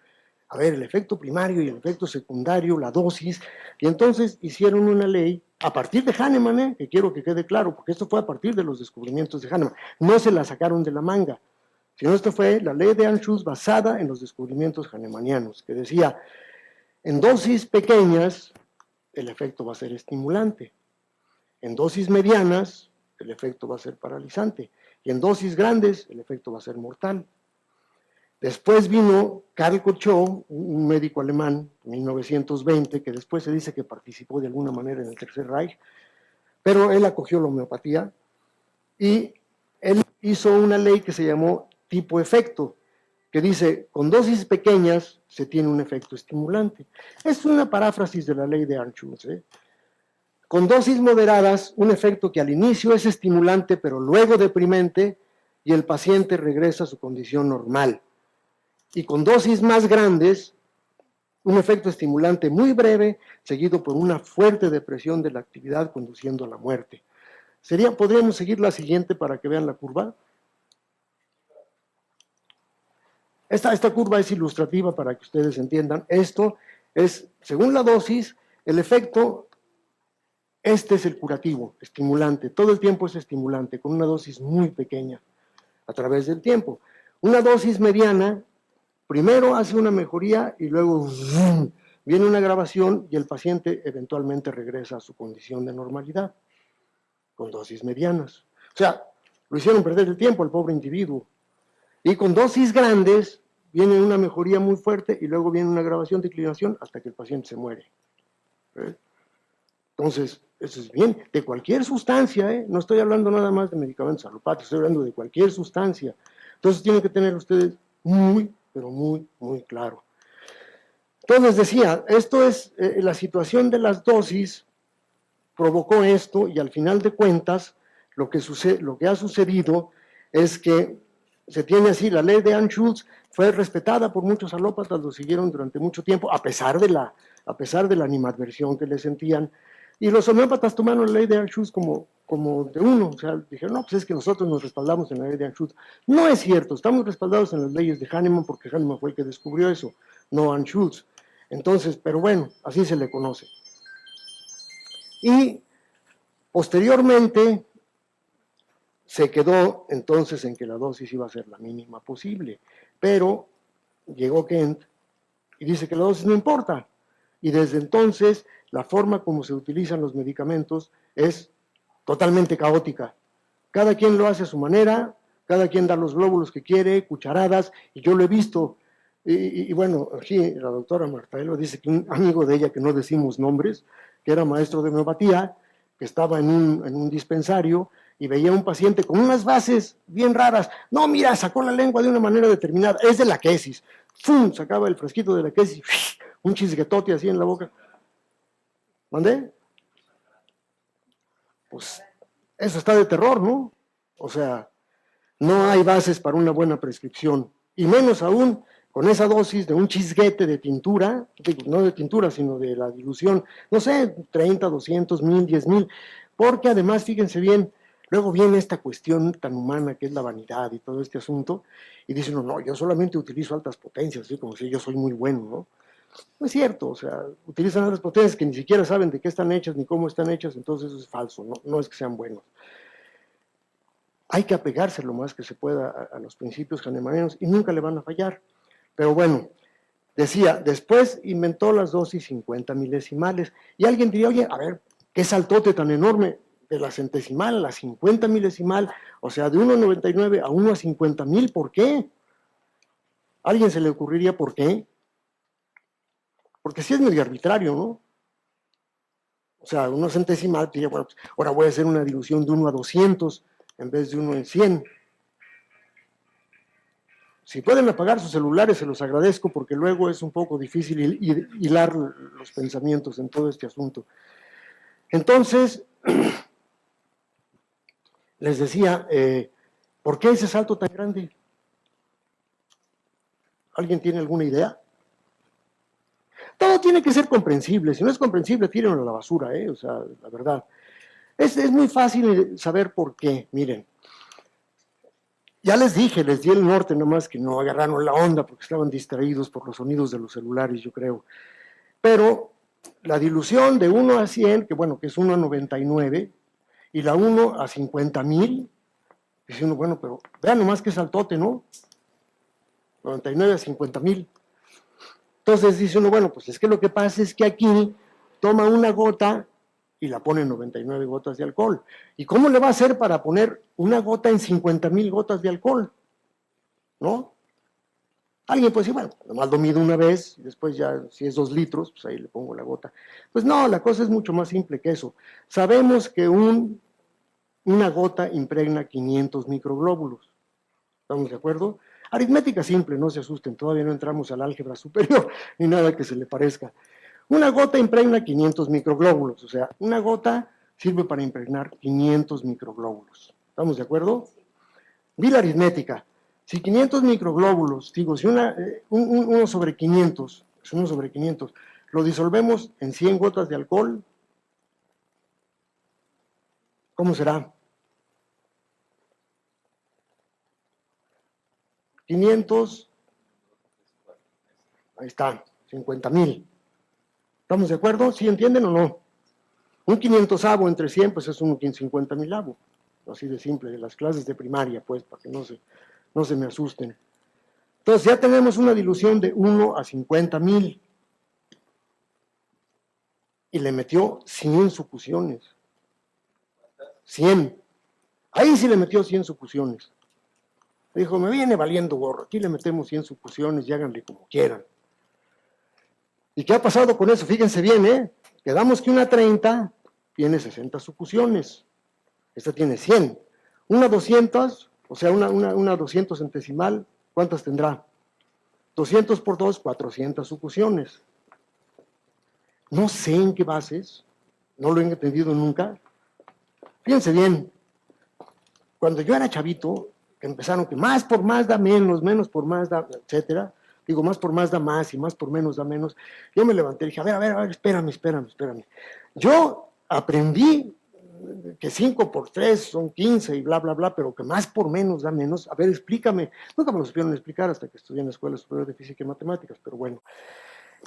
a ver, el efecto primario y el efecto secundario, la dosis, y entonces hicieron una ley a partir de Hahnemann, que quiero que quede claro, porque esto fue a partir de los descubrimientos de Hahnemann, no se la sacaron de la manga, sino esto fue la ley de Anschutz basada en los descubrimientos hahnemannianos, que decía, en dosis pequeñas, el efecto va a ser estimulante, en dosis medianas, el efecto va a ser paralizante, y en dosis grandes, el efecto va a ser mortal. Después vino Karl Kirchhoff, un médico alemán, en 1920, que después se dice que participó de alguna manera en el Tercer Reich, pero él acogió la homeopatía y él hizo una ley que se llamó tipo efecto, que dice, con dosis pequeñas se tiene un efecto estimulante. Es una paráfrasis de la ley de Anschutz, ¿eh? Con dosis moderadas, un efecto que al inicio es estimulante, pero luego deprimente, y el paciente regresa a su condición normal. Y con dosis más grandes, un efecto estimulante muy breve, seguido por una fuerte depresión de la actividad conduciendo a la muerte. ¿Podríamos seguir la siguiente para que vean la curva? Esta curva es ilustrativa para que ustedes entiendan. Esto es, según la dosis, el efecto, este es el curativo, estimulante. Todo el tiempo es estimulante, con una dosis muy pequeña, a través del tiempo. Una dosis mediana, primero hace una mejoría y luego viene una agravación y el paciente eventualmente regresa a su condición de normalidad, con dosis medianas. O sea, lo hicieron perder el tiempo al pobre individuo. Y con dosis grandes viene una mejoría muy fuerte y luego viene una agravación, declinación, hasta que el paciente se muere. Entonces, eso es bien, de cualquier sustancia, no estoy hablando nada más de medicamentos alopáticos, estoy hablando de cualquier sustancia. Entonces tienen que tener ustedes muy, pero muy, muy claro. Entonces decía, esto es, la situación de las dosis provocó esto y al final de cuentas, lo que ha sucedido es que se tiene así, la ley de Anschutz fue respetada por muchos alópatas, lo siguieron durante mucho tiempo, a pesar de la animadversión que le sentían, y los homeópatas tomaron la ley de Anschutz como de uno, o sea, dijeron, no, pues es que nosotros nos respaldamos en la ley de Anschutz. No es cierto, estamos respaldados en las leyes de Hahnemann porque Hahnemann fue el que descubrió eso, no Anschutz. Entonces, pero bueno, así se le conoce. Y posteriormente se quedó entonces en que la dosis iba a ser la mínima posible, pero llegó Kent y dice que la dosis no importa, y desde entonces la forma como se utilizan los medicamentos es totalmente caótica. Cada quien lo hace a su manera, cada quien da los glóbulos que quiere, cucharadas, y yo lo he visto. Y bueno, aquí la doctora Martaelo dice que un amigo de ella, que no decimos nombres, que era maestro de homeopatía, que estaba en un dispensario y veía a un paciente con unas bases bien raras. No, mira, sacó la lengua de una manera determinada, es de la quesis. ¡Fum! Sacaba el fresquito de la quesis, un chisguetote así en la boca. ¿Mandé? Pues eso está de terror, ¿no? O sea, no hay bases para una buena prescripción, y menos aún con esa dosis de un chisguete de tintura, no de tintura, sino de la dilución, no sé, 30, 200, 1000, 10,000, porque además, fíjense bien, luego viene esta cuestión tan humana que es la vanidad y todo este asunto, y dicen, no, yo solamente utilizo altas potencias, así como si yo soy muy bueno, ¿no? No es cierto, o sea, utilizan altas potencias que ni siquiera saben de qué están hechas ni cómo están hechas, entonces eso es falso, no es que sean buenos. Hay que apegarse lo más que se pueda a los principios hahnemannianos y nunca le van a fallar. Pero bueno, decía, después inventó las dosis 50 milesimales. Y alguien diría, oye, a ver, qué saltote tan enorme de la centesimal a la 50 milesimal, o sea, de 1,99 a 1 a 50,000, ¿por qué? ¿A alguien se le ocurriría por qué? Porque sí es medio arbitrario, ¿no? O sea, 1 centesimal, diría, bueno, pues, ahora voy a hacer una dilución de 1 a 200 en vez de 1 en 100. Si pueden apagar sus celulares, se los agradezco, porque luego es un poco difícil hilar los pensamientos en todo este asunto. Entonces, les decía, ¿por qué ese salto tan grande? ¿Alguien tiene alguna idea? Todo tiene que ser comprensible. Si no es comprensible, tírenlo a la basura, o sea, la verdad. Es muy fácil saber por qué. Miren, ya les dije, les di el norte, nomás que no agarraron la onda porque estaban distraídos por los sonidos de los celulares, yo creo. Pero la dilución de 1 a 100, que bueno, que es 1 a 99, y la 1 a 50,000, dice uno, bueno, pero vean nomás qué saltote, ¿no? 99 a 50,000. Entonces dice uno, bueno, pues es que lo que pasa es que aquí toma una gota y la pone en 99 gotas de alcohol. ¿Y cómo le va a hacer para poner una gota en 50,000 gotas de alcohol? ¿No? Alguien puede decir, bueno, nomás lo mido una vez, y después ya, si es 2 litros, pues ahí le pongo la gota. Pues no, la cosa es mucho más simple que eso. Sabemos que una gota impregna 500 microglóbulos. ¿Estamos de acuerdo? Aritmética simple, no se asusten, todavía no entramos al álgebra superior, ni nada que se le parezca. Una gota impregna 500 microglóbulos, o sea, una gota sirve para impregnar 500 microglóbulos. ¿Estamos de acuerdo? Vi la aritmética. Si 500 microglóbulos, digo, si 1 sobre 500, es 1 sobre 500, lo disolvemos en 100 gotas de alcohol, ¿cómo será? 500, ahí está, 50,000. ¿Estamos de acuerdo? ¿Sí entienden o no? Un 500avo entre 100, pues es un 50,000avo. Así de simple, de las clases de primaria, pues, para que no se me asusten. Entonces ya tenemos una dilución de 1 a 50,000. Y le metió 100 sucusiones. 100. Ahí sí le metió 100 sucusiones. Dijo, me viene valiendo gorro, aquí le metemos 100 sucusiones y háganle como quieran. ¿Y qué ha pasado con eso? Fíjense bien, Quedamos que una 30 tiene 60 sucusiones. Esta tiene 100. Una 200, o sea, una 200 centesimal, ¿cuántas tendrá? 200 por 2, 400 sucusiones. No sé en qué bases, no lo he entendido nunca. Fíjense bien, cuando yo era chavito, que empezaron que más por más da menos, menos por más da, etcétera. Digo, más por más da más y más por menos da menos. Yo me levanté y dije, a ver, espérame. Yo aprendí que 5 por 3 son 15 y bla, bla, bla, pero que más por menos da menos. A ver, explícame. Nunca me lo supieron explicar hasta que estudié en la Escuela Superior de Física y Matemáticas, pero bueno.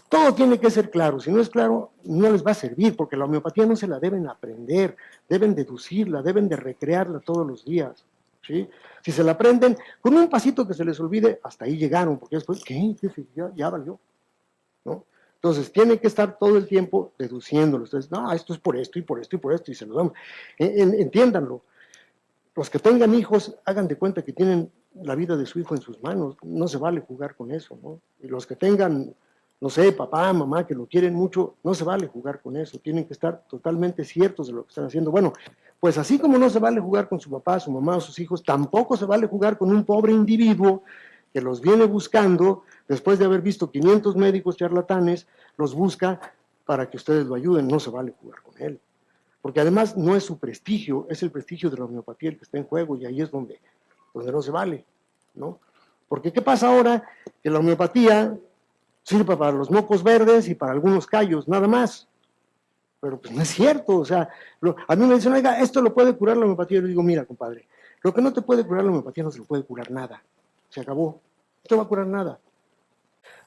Todo tiene que ser claro. Si no es claro, no les va a servir, porque la homeopatía no se la deben aprender, deben deducirla, deben de recrearla todos los días. ¿Sí? Si se la aprenden, con un pasito que se les olvide, hasta ahí llegaron, porque después, ¿qué? Ya valió, ¿no? Entonces, tienen que estar todo el tiempo deduciéndolo. Ustedes, no, esto es por esto y por esto y por esto, y se lo damos. Entiéndanlo. Los que tengan hijos, hagan de cuenta que tienen la vida de su hijo en sus manos. No se vale jugar con eso, ¿no? Y los que tengan, no sé, papá, mamá, que lo quieren mucho, no se vale jugar con eso. Tienen que estar totalmente ciertos de lo que están haciendo. Bueno, pues así como no se vale jugar con su papá, su mamá o sus hijos, tampoco se vale jugar con un pobre individuo que los viene buscando, después de haber visto 500 médicos charlatanes, los busca para que ustedes lo ayuden. No se vale jugar con él. Porque además no es su prestigio, es el prestigio de la homeopatía el que está en juego, y ahí es donde no se vale, ¿no? Porque ¿qué pasa ahora? Que la homeopatía sirve para los mocos verdes y para algunos callos, nada más. Pero pues no es cierto, o sea, a mí me dicen, oiga, esto lo puede curar la homeopatía. Yo digo, mira, compadre, lo que no te puede curar la homeopatía no se lo puede curar nada. Se acabó. No te va a curar nada.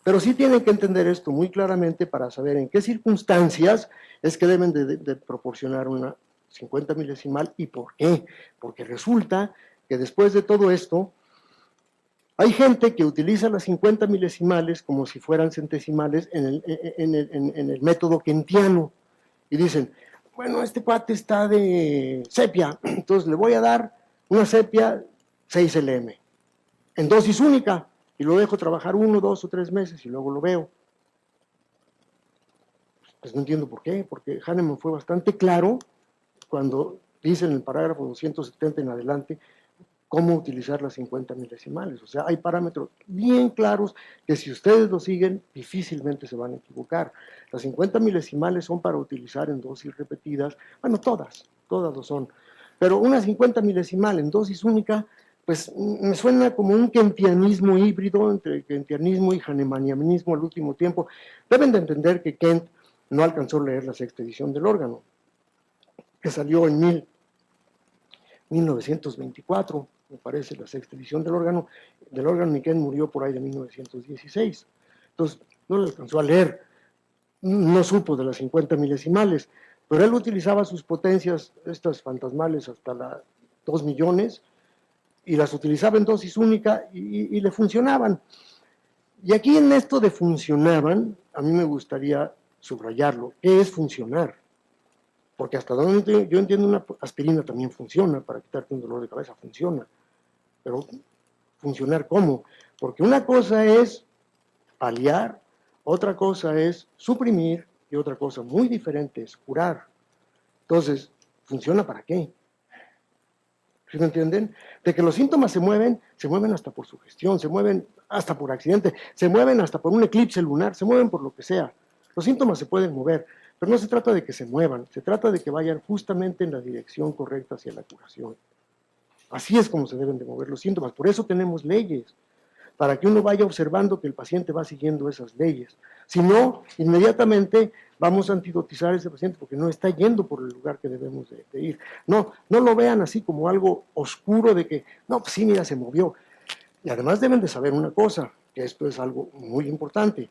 Pero sí tienen que entender esto muy claramente para saber en qué circunstancias es que deben de proporcionar una 50 milesimal y por qué. Porque resulta que después de todo esto, hay gente que utiliza las 50 milesimales como si fueran centesimales en el método kentiano. Y dicen, bueno, este cuate está de sepia, entonces le voy a dar una sepia 6 LM, en dosis única, y lo dejo trabajar 1, 2 o 3 meses y luego lo veo. Pues no entiendo por qué, porque Hahnemann fue bastante claro cuando dice en el parágrafo 270 en adelante cómo utilizar las 50 milesimales. O sea, hay parámetros bien claros que si ustedes lo siguen, difícilmente se van a equivocar. Las 50 milesimales son para utilizar en dosis repetidas, bueno, todas lo son. Pero una 50 milesimal en dosis única, pues me suena como un kentianismo híbrido entre kentianismo y hahnemannianismo al último tiempo. Deben de entender que Kent no alcanzó a leer la sexta edición del órgano, que salió en 1924, me parece, la sexta edición del órgano, y Kent murió por ahí de 1916. Entonces, no lo alcanzó a leer, no supo de las 50 milesimales, pero él utilizaba sus potencias, estas fantasmales, hasta las 2 millones, y las utilizaba en dosis única y le funcionaban. Y aquí en esto de funcionaban, a mí me gustaría subrayarlo. ¿Qué es funcionar? Porque hasta donde yo entiendo, una aspirina también funciona para quitarte un dolor de cabeza, funciona. Pero ¿funcionar cómo? Porque una cosa es paliar, otra cosa es suprimir y otra cosa muy diferente es curar. Entonces, ¿funciona para qué? ¿Sí me entienden? De que los síntomas se mueven hasta por sugestión, se mueven hasta por accidente, se mueven hasta por un eclipse lunar, se mueven por lo que sea. Los síntomas se pueden mover, pero no se trata de que se muevan, se trata de que vayan justamente en la dirección correcta hacia la curación. Así es como se deben de mover los síntomas. Por eso tenemos leyes, para que uno vaya observando que el paciente va siguiendo esas leyes. Si no, inmediatamente vamos a antidotizar a ese paciente porque no está yendo por el lugar que debemos de ir. No lo vean así como algo oscuro de que, no, pues sí, mira, se movió. Y además deben de saber una cosa, que esto es algo muy importante.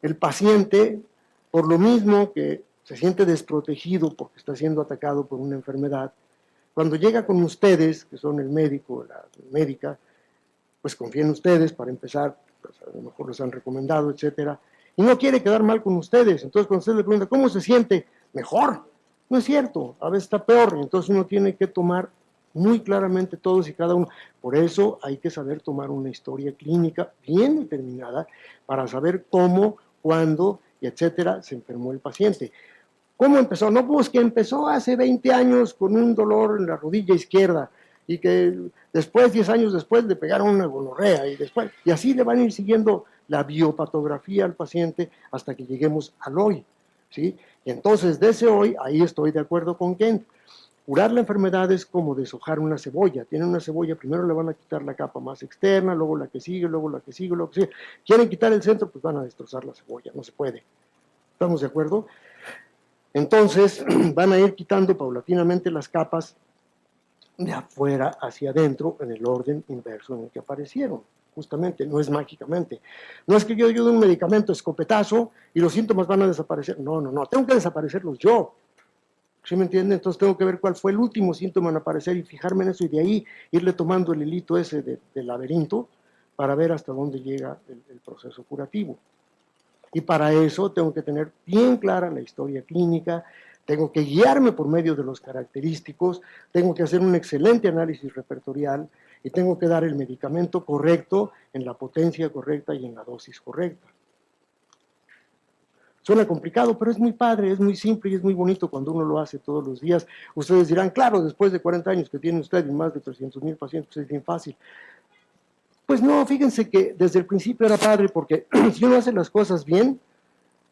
El paciente, por lo mismo que se siente desprotegido porque está siendo atacado por una enfermedad, cuando llega con ustedes, que son el médico, la médica, pues confía en ustedes para empezar, pues a lo mejor les han recomendado, etcétera, y no quiere quedar mal con ustedes. Entonces cuando usted le pregunta, ¿cómo se siente? Mejor. No es cierto, a veces está peor, y entonces uno tiene que tomar muy claramente todos y cada uno. Por eso hay que saber tomar una historia clínica bien determinada para saber cómo, cuándo, y etcétera, se enfermó el paciente. ¿Cómo empezó? No, pues que empezó hace 20 años con un dolor en la rodilla izquierda y que después, 10 años después, le pegaron una gonorrea y así le van a ir siguiendo la biopatografía al paciente hasta que lleguemos al hoy, ¿sí? Y entonces, de ese hoy, ahí estoy de acuerdo con Kent. Curar la enfermedad es como deshojar una cebolla. Tienen una cebolla, primero le van a quitar la capa más externa, luego la que sigue, luego la que sigue, luego la que sigue. Quieren quitar el centro, pues van a destrozar la cebolla, no se puede. ¿Estamos de acuerdo? Entonces, van a ir quitando paulatinamente las capas de afuera hacia adentro en el orden inverso en el que aparecieron. Justamente, no es mágicamente. No es que yo doy un medicamento escopetazo y los síntomas van a desaparecer. No, tengo que desaparecerlos yo. ¿Sí me entienden? Entonces tengo que ver cuál fue el último síntoma en aparecer y fijarme en eso y de ahí irle tomando el hilito ese del laberinto para ver hasta dónde llega el proceso curativo. Y para eso tengo que tener bien clara la historia clínica, tengo que guiarme por medio de los característicos, tengo que hacer un excelente análisis repertorial y tengo que dar el medicamento correcto, en la potencia correcta y en la dosis correcta. Suena complicado, pero es muy padre, es muy simple y es muy bonito cuando uno lo hace todos los días. Ustedes dirán, claro, después de 40 años que tiene usted y más de 300,000 pacientes, es bien fácil. Pues no, fíjense que desde el principio era padre porque si uno hace las cosas bien,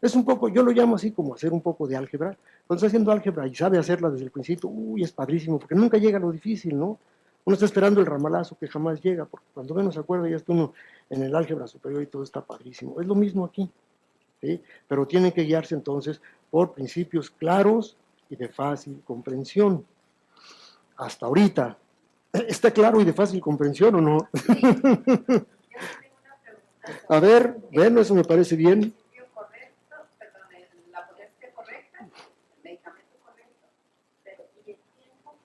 es un poco, yo lo llamo así como hacer un poco de álgebra. Cuando está haciendo álgebra y sabe hacerla desde el principio, es padrísimo, porque nunca llega lo difícil, ¿no? Uno está esperando el ramalazo que jamás llega, porque cuando menos se acuerda ya está uno en el álgebra superior y todo está padrísimo. Es lo mismo aquí, ¿sí? Pero tiene que guiarse entonces por principios claros y de fácil comprensión. Hasta ahorita, ¿está claro y de fácil comprensión o no? Yo tengo una pregunta. A ver, bueno, eso me parece bien. Correcto, perdón, la potencia correcta, el medicamento correcto, pero ¿y el tiempo?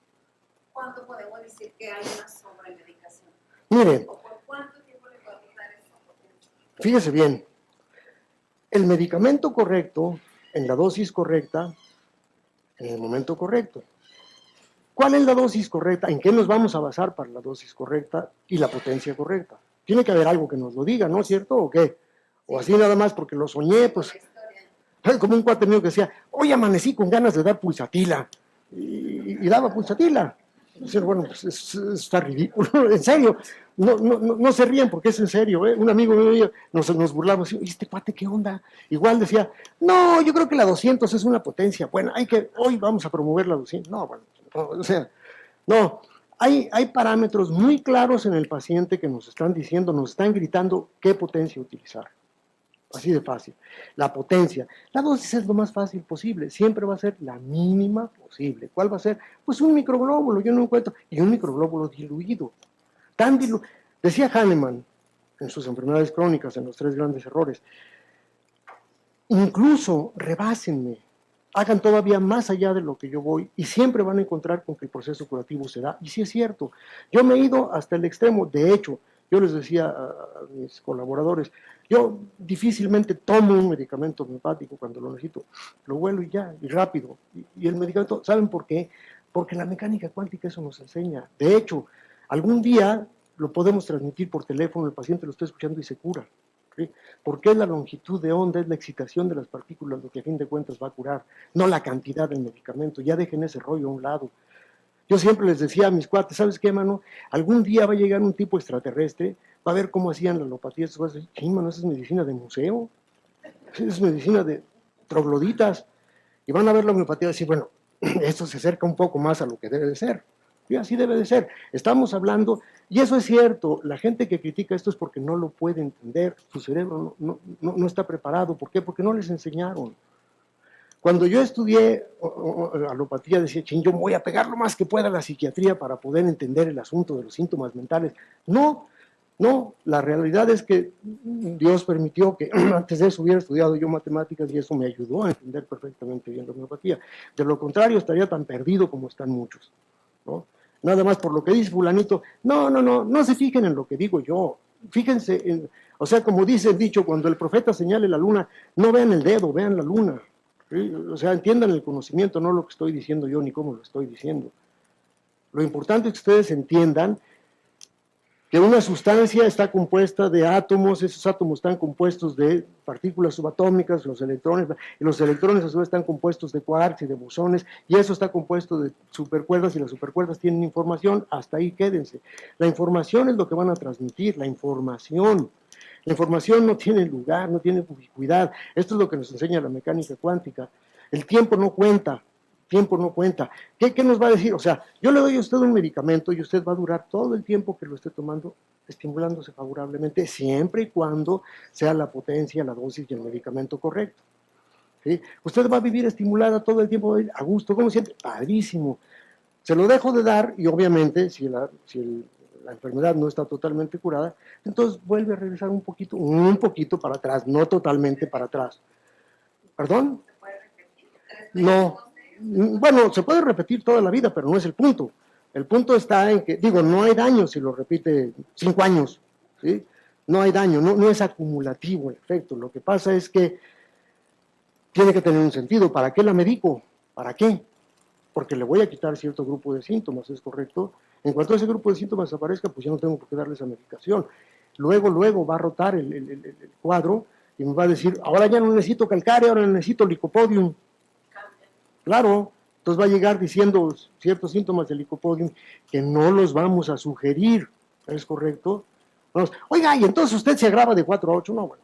¿Cuándo podemos decir que hay una sobremedicación? Mire, ¿O por cuánto tiempo le podemos dar esa potencia? fíjese bien, el medicamento correcto, en la dosis correcta, en el momento correcto. ¿Cuál es la dosis correcta? ¿En qué nos vamos a basar para la dosis correcta y la potencia correcta? Tiene que haber algo que nos lo diga, ¿no es cierto? ¿O qué? O así nada más porque lo soñé, pues, como un cuate mío que decía, hoy amanecí con ganas de dar pulsatila, y daba pulsatila. Decía, bueno, pues está ridículo, en serio, no se ríen porque es en serio, ¿eh? Un amigo mío nos burlamos, ¿y este cuate qué onda? Igual decía, no, yo creo que la 200 es una potencia buena, hoy vamos a promover la 200, no, bueno, o sea, No, hay parámetros muy claros en el paciente que nos están diciendo, nos están gritando qué potencia utilizar. Así de fácil. La potencia. La dosis es lo más fácil posible. Siempre va a ser la mínima posible. ¿Cuál va a ser? Pues un microglóbulo, yo no encuentro. Y un microglóbulo diluido. Decía Hahnemann en sus enfermedades crónicas, en los 3 grandes errores, incluso rebásenme, hagan todavía más allá de lo que yo voy y siempre van a encontrar con que el proceso curativo se da. Y sí es cierto, yo me he ido hasta el extremo. De hecho, yo les decía a mis colaboradores, yo difícilmente tomo un medicamento homeopático cuando lo necesito, lo huelo y ya, y rápido. Y el medicamento, ¿saben por qué? Porque la mecánica cuántica eso nos enseña. De hecho, algún día lo podemos transmitir por teléfono, el paciente lo está escuchando y se cura. ¿Sí? Porque es la longitud de onda, es la excitación de las partículas lo que a fin de cuentas va a curar, no la cantidad del medicamento. Ya dejen ese rollo a un lado. Yo siempre les decía a mis cuates, ¿sabes qué, mano? Algún día va a llegar un tipo extraterrestre, va a ver cómo hacían la alopatía, vas a decir, sí, mano, esa es medicina de museo, esa es medicina de trogloditas, y van a ver la homeopatía y decir, bueno, esto se acerca un poco más a lo que debe de ser. Y así debe de ser. Estamos hablando, y eso es cierto, la gente que critica esto es porque no lo puede entender, su cerebro no está preparado. ¿Por qué? Porque no les enseñaron. Cuando yo estudié alopatía, decía, ching, yo voy a pegar lo más que pueda a la psiquiatría para poder entender el asunto de los síntomas mentales. No, la realidad es que Dios permitió que antes de eso hubiera estudiado yo matemáticas y eso me ayudó a entender perfectamente bien la homeopatía. De lo contrario, estaría tan perdido como están muchos, ¿no? Nada más por lo que dice fulanito, no se fijen en lo que digo yo, fíjense en, o sea, como dice el dicho, cuando el profeta señale la luna, no vean el dedo, vean la luna. ¿Sí? O sea, entiendan el conocimiento, no lo que estoy diciendo yo ni cómo lo estoy diciendo. Lo importante es que ustedes entiendan que una sustancia está compuesta de átomos, esos átomos están compuestos de partículas subatómicas, los electrones, y los electrones a su vez están compuestos de quarks y de bosones, y eso está compuesto de supercuerdas, y las supercuerdas tienen información, hasta ahí quédense. La información es lo que van a transmitir, la información. La información no tiene lugar, no tiene ubicuidad. Esto es lo que nos enseña la mecánica cuántica. El tiempo no cuenta. Tiempo no cuenta. ¿Qué nos va a decir? O sea, yo le doy a usted un medicamento y usted va a durar todo el tiempo que lo esté tomando estimulándose favorablemente, siempre y cuando sea la potencia, la dosis y el medicamento correcto. ¿Sí? Usted va a vivir estimulada todo el tiempo, a gusto, ¿cómo siente? Padrísimo. Se lo dejo de dar y obviamente si la enfermedad no está totalmente curada, entonces vuelve a regresar un poquito para atrás, no totalmente para atrás. ¿Perdón? ¿Se puede repetir? No. Bueno, se puede repetir toda la vida, pero no es el punto. El punto está en que, digo, no hay daño si lo repite 5 años, ¿sí? No hay daño, no es acumulativo el efecto. Lo que pasa es que tiene que tener un sentido. ¿Para qué la medico? ¿Para qué? Porque le voy a quitar cierto grupo de síntomas, ¿es correcto? En cuanto ese grupo de síntomas aparezca, pues ya no tengo por qué darle esa medicación. Luego va a rotar el cuadro y me va a decir, ahora ya no necesito calcáreo, ahora necesito licopodium. Claro, entonces va a llegar diciendo ciertos síntomas del licopodium que no los vamos a sugerir, ¿es correcto? Vamos, oiga, y entonces usted se agrava de 4 a 8, no, bueno,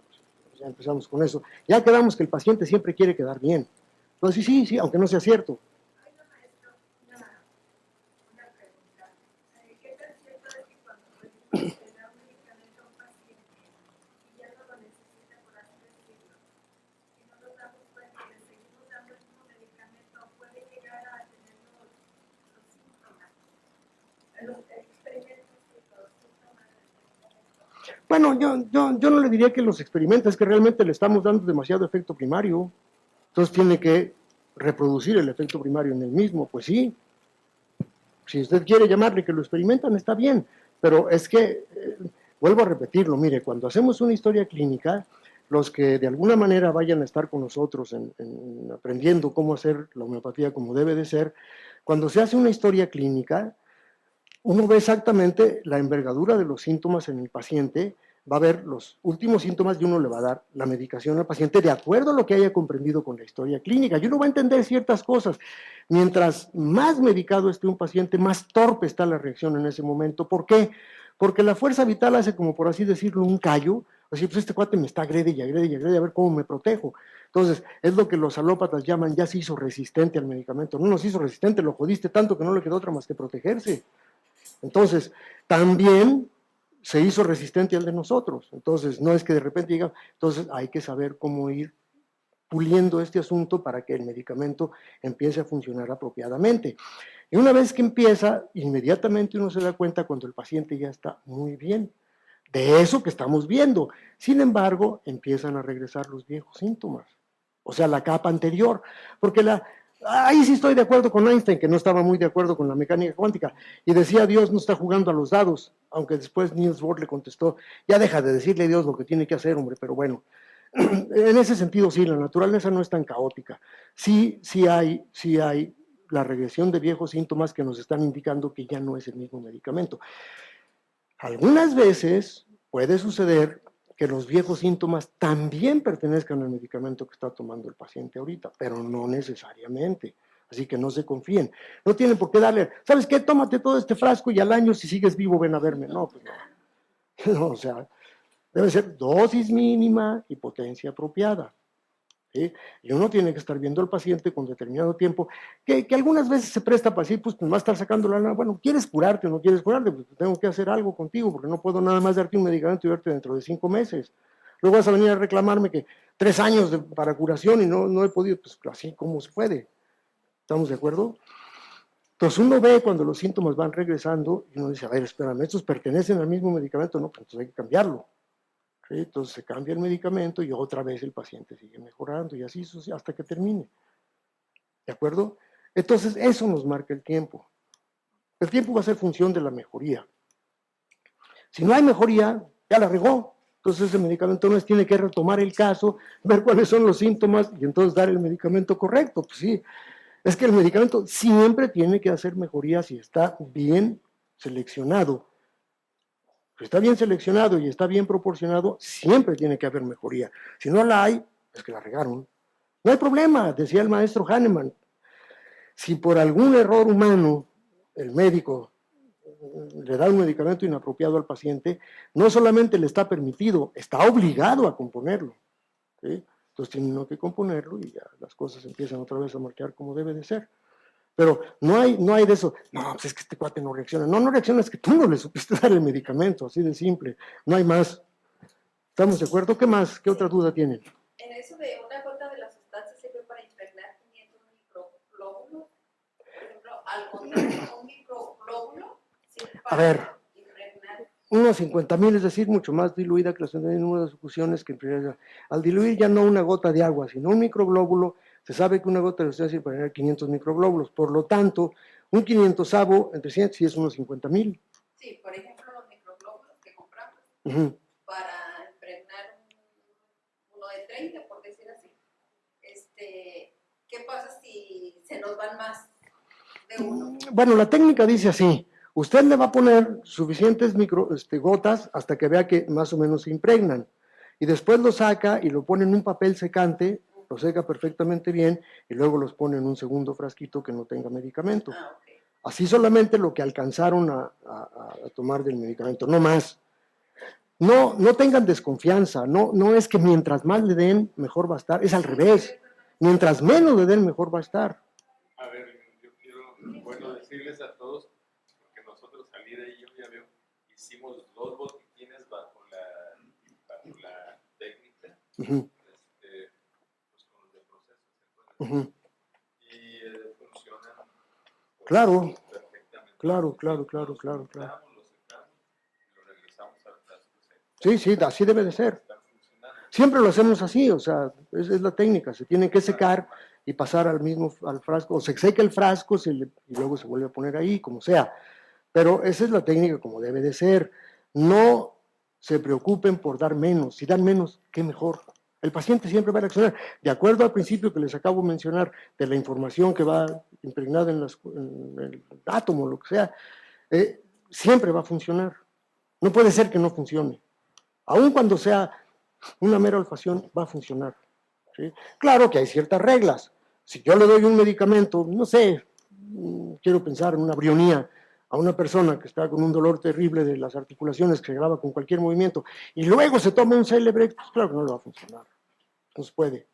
pues ya empezamos con eso. Ya quedamos que el paciente siempre quiere quedar bien. Entonces sí, aunque no sea cierto. Oiga, maestro, una pregunta. ¿Qué tan cierto es que cuando se da un medicamento a un paciente y ya no lo necesita, por así decirlo, y no nos damos cuenta y le seguimos dando el mismo medicamento, puede llegar a tener los síntomas, los experimentos y los síntomas del medicamento? Bueno, yo no le diría que los experimenta, es que realmente le estamos dando demasiado efecto primario. Entonces tiene que reproducir el efecto primario en el mismo, pues sí. Si usted quiere llamarle que lo experimentan, está bien, pero es que, vuelvo a repetirlo, mire, cuando hacemos una historia clínica, los que de alguna manera vayan a estar con nosotros en aprendiendo cómo hacer la homeopatía como debe de ser, cuando se hace una historia clínica, uno ve exactamente la envergadura de los síntomas en el paciente, va a ver los últimos síntomas y uno le va a dar la medicación al paciente de acuerdo a lo que haya comprendido con la historia clínica. Y uno va a entender ciertas cosas. Mientras más medicado esté un paciente, más torpe está la reacción en ese momento. ¿Por qué? Porque la fuerza vital hace, como por así decirlo, un callo. Así, pues este cuate me está agrede y agrede y agrede, a ver cómo me protejo. Entonces, es lo que los alópatas llaman, ya se hizo resistente al medicamento. No nos hizo resistente, lo jodiste tanto que no le quedó otra más que protegerse. Entonces, también se hizo resistente al de nosotros. Entonces, no es que de repente diga, entonces hay que saber cómo ir puliendo este asunto para que el medicamento empiece a funcionar apropiadamente. Y una vez que empieza, inmediatamente uno se da cuenta cuando el paciente ya está muy bien. De eso que estamos viendo. Sin embargo, empiezan a regresar los viejos síntomas. O sea, la capa anterior. Porque ahí sí estoy de acuerdo con Einstein, que no estaba muy de acuerdo con la mecánica cuántica. Y decía, Dios no está jugando a los dados. Aunque después Niels Bohr le contestó, ya deja de decirle a Dios lo que tiene que hacer, hombre. Pero bueno, en ese sentido sí, la naturaleza no es tan caótica. Sí hay la regresión de viejos síntomas que nos están indicando que ya no es el mismo medicamento. Algunas veces puede suceder que los viejos síntomas también pertenezcan al medicamento que está tomando el paciente ahorita, pero no necesariamente. Así que no se confíen. No tienen por qué darle, ¿sabes qué? Tómate todo este frasco y al año, si sigues vivo, ven a verme. No, pues no. No, o sea, debe ser dosis mínima y potencia apropiada. ¿Sí? Y uno tiene que estar viendo al paciente con determinado tiempo, que algunas veces se presta para decir, pues va a estar sacando la lana, bueno, ¿quieres curarte o no quieres curarte? Pues tengo que hacer algo contigo, porque no puedo nada más darte un medicamento y verte dentro de 5 meses. Luego vas a venir a reclamarme que 3 años para curación y no he podido, pues así como se puede. ¿Estamos de acuerdo? Entonces uno ve cuando los síntomas van regresando y uno dice, a ver, espérame, ¿estos pertenecen al mismo medicamento? No, pues entonces hay que cambiarlo. ¿Sí? Entonces se cambia el medicamento y otra vez el paciente sigue mejorando y así hasta que termine. ¿De acuerdo? Entonces eso nos marca el tiempo. El tiempo va a ser función de la mejoría. Si no hay mejoría, ya la regó. Entonces el medicamento no tiene que retomar el caso, ver cuáles son los síntomas y entonces dar el medicamento correcto. Pues sí, es que el medicamento siempre tiene que hacer mejoría si está bien seleccionado. Si está bien seleccionado y está bien proporcionado, siempre tiene que haber mejoría. Si no la hay, es que la regaron. No hay problema, decía el maestro Hahnemann. Si por algún error humano el médico le da un medicamento inapropiado al paciente, no solamente le está permitido, está obligado a componerlo. ¿Sí? Entonces tiene uno que componerlo y ya las cosas empiezan otra vez a marchar como debe de ser. Pero no hay de eso, no, pues es que este cuate no reacciona. No reacciona, es que tú no le supiste dar el medicamento, así de simple. No hay más. ¿Estamos de acuerdo? ¿Qué más? ¿Qué otra duda tienen? En eso de una gota de la sustancia sirve para impregnar 500 microglóbulos. Por ejemplo, al contrario, un microglóbulo sirve para impregnar. Unos 50,000, es decir, mucho más diluida que el número de sucusiones que impregna. Al diluir ya no una gota de agua, sino un microglóbulo, se sabe que una gota de sustancia sirve para generar 500 microglóbulos. Por lo tanto, un 500avo entre 100 sí es unos 50,000. Sí, por ejemplo, los microglóbulos que compramos para impregnar uno de 30, por decir así. ¿Qué pasa si se nos van más de uno? Bueno, la técnica dice así. Usted le va a poner suficientes gotas hasta que vea que más o menos se impregnan. Y después lo saca y lo pone en un papel secante, lo seca perfectamente bien y luego los pone en un segundo frasquito que no tenga medicamento. Okay. Así solamente lo que alcanzaron a tomar del medicamento, no más. No tengan desconfianza, no es que mientras más le den, mejor va a estar, es al revés. Mientras menos le den, mejor va a estar. A ver, yo quiero, decirles a todos, porque nosotros salí de ahí, yo ya veo, hicimos 2 botiquines bajo la técnica, pues con los de proceso, y funcionan claro, perfectamente. Claro. Sí, así debe de ser. Siempre lo hacemos así, o sea, es la técnica, se tiene que secar y pasar al frasco, o se seca el frasco y luego se vuelve a poner ahí, como sea. Pero esa es la técnica como debe de ser. No se preocupen por dar menos, si dan menos, qué mejor. El paciente siempre va a reaccionar. De acuerdo al principio que les acabo de mencionar, de la información que va impregnada en el átomo, lo que sea, siempre va a funcionar. No puede ser que no funcione. Aun cuando sea una mera olfacción, va a funcionar. ¿Sí? Claro que hay ciertas reglas. Si yo le doy un medicamento, no sé, quiero pensar en una brionía a una persona que está con un dolor terrible de las articulaciones que se graba con cualquier movimiento y luego se toma un Celebrex, pues claro que no le va a funcionar. No se puede.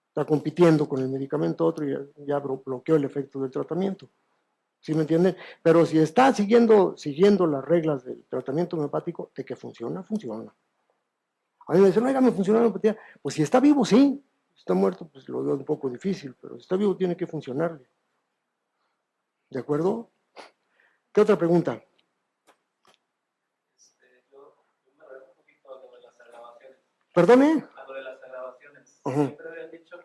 Está compitiendo con el medicamento otro y ya bloqueó el efecto del tratamiento. ¿Sí me entienden? Pero si está siguiendo las reglas del tratamiento homeopático, de que funciona, funciona. A mí me dicen, oiga, me funciona la homeopatía. Pues si está vivo, sí. Si está muerto, pues lo veo un poco difícil, pero si está vivo tiene que funcionarle. ¿De acuerdo? ¿Qué otra pregunta? Yo me refiero un poquito a lo de las agravaciones. ¿Perdone? A lo de las agravaciones. Ajá. Siempre habían dicho o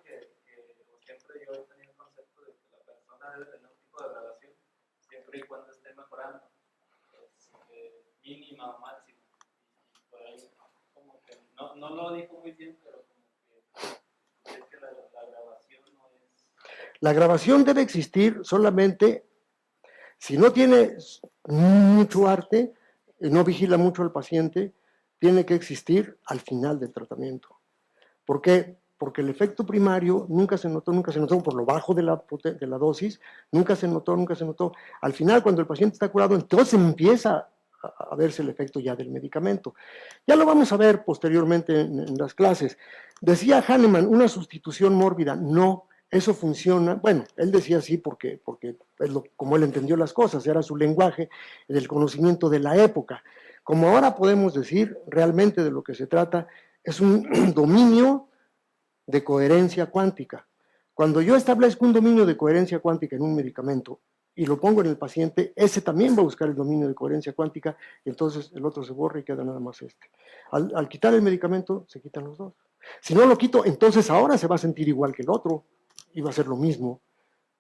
siempre yo he tenido el concepto de que la persona debe tener un tipo de agravación siempre y cuando esté mejorando. Mínima o máxima. Por ahí, como que no lo dijo muy bien, pero como que es que la agravación no es. La grabación debe existir solamente si no tiene mucho arte, no vigila mucho al paciente, tiene que existir al final del tratamiento. ¿Por qué? Porque el efecto primario nunca se notó por lo bajo de la dosis, nunca se notó. Al final, cuando el paciente está curado, entonces empieza a verse el efecto ya del medicamento. Ya lo vamos a ver posteriormente en las clases. Decía Hahnemann, una sustitución mórbida. No, eso funciona. Bueno, él decía así porque es como él entendió las cosas, era su lenguaje, del conocimiento de la época. Como ahora podemos decir, realmente de lo que se trata es un dominio de coherencia cuántica. Cuando yo establezco un dominio de coherencia cuántica en un medicamento y lo pongo en el paciente, ese también va a buscar el dominio de coherencia cuántica y entonces el otro se borra y queda nada más este. Al quitar el medicamento, se quitan los dos. Si no lo quito, entonces ahora se va a sentir igual que el otro y va a ser lo mismo.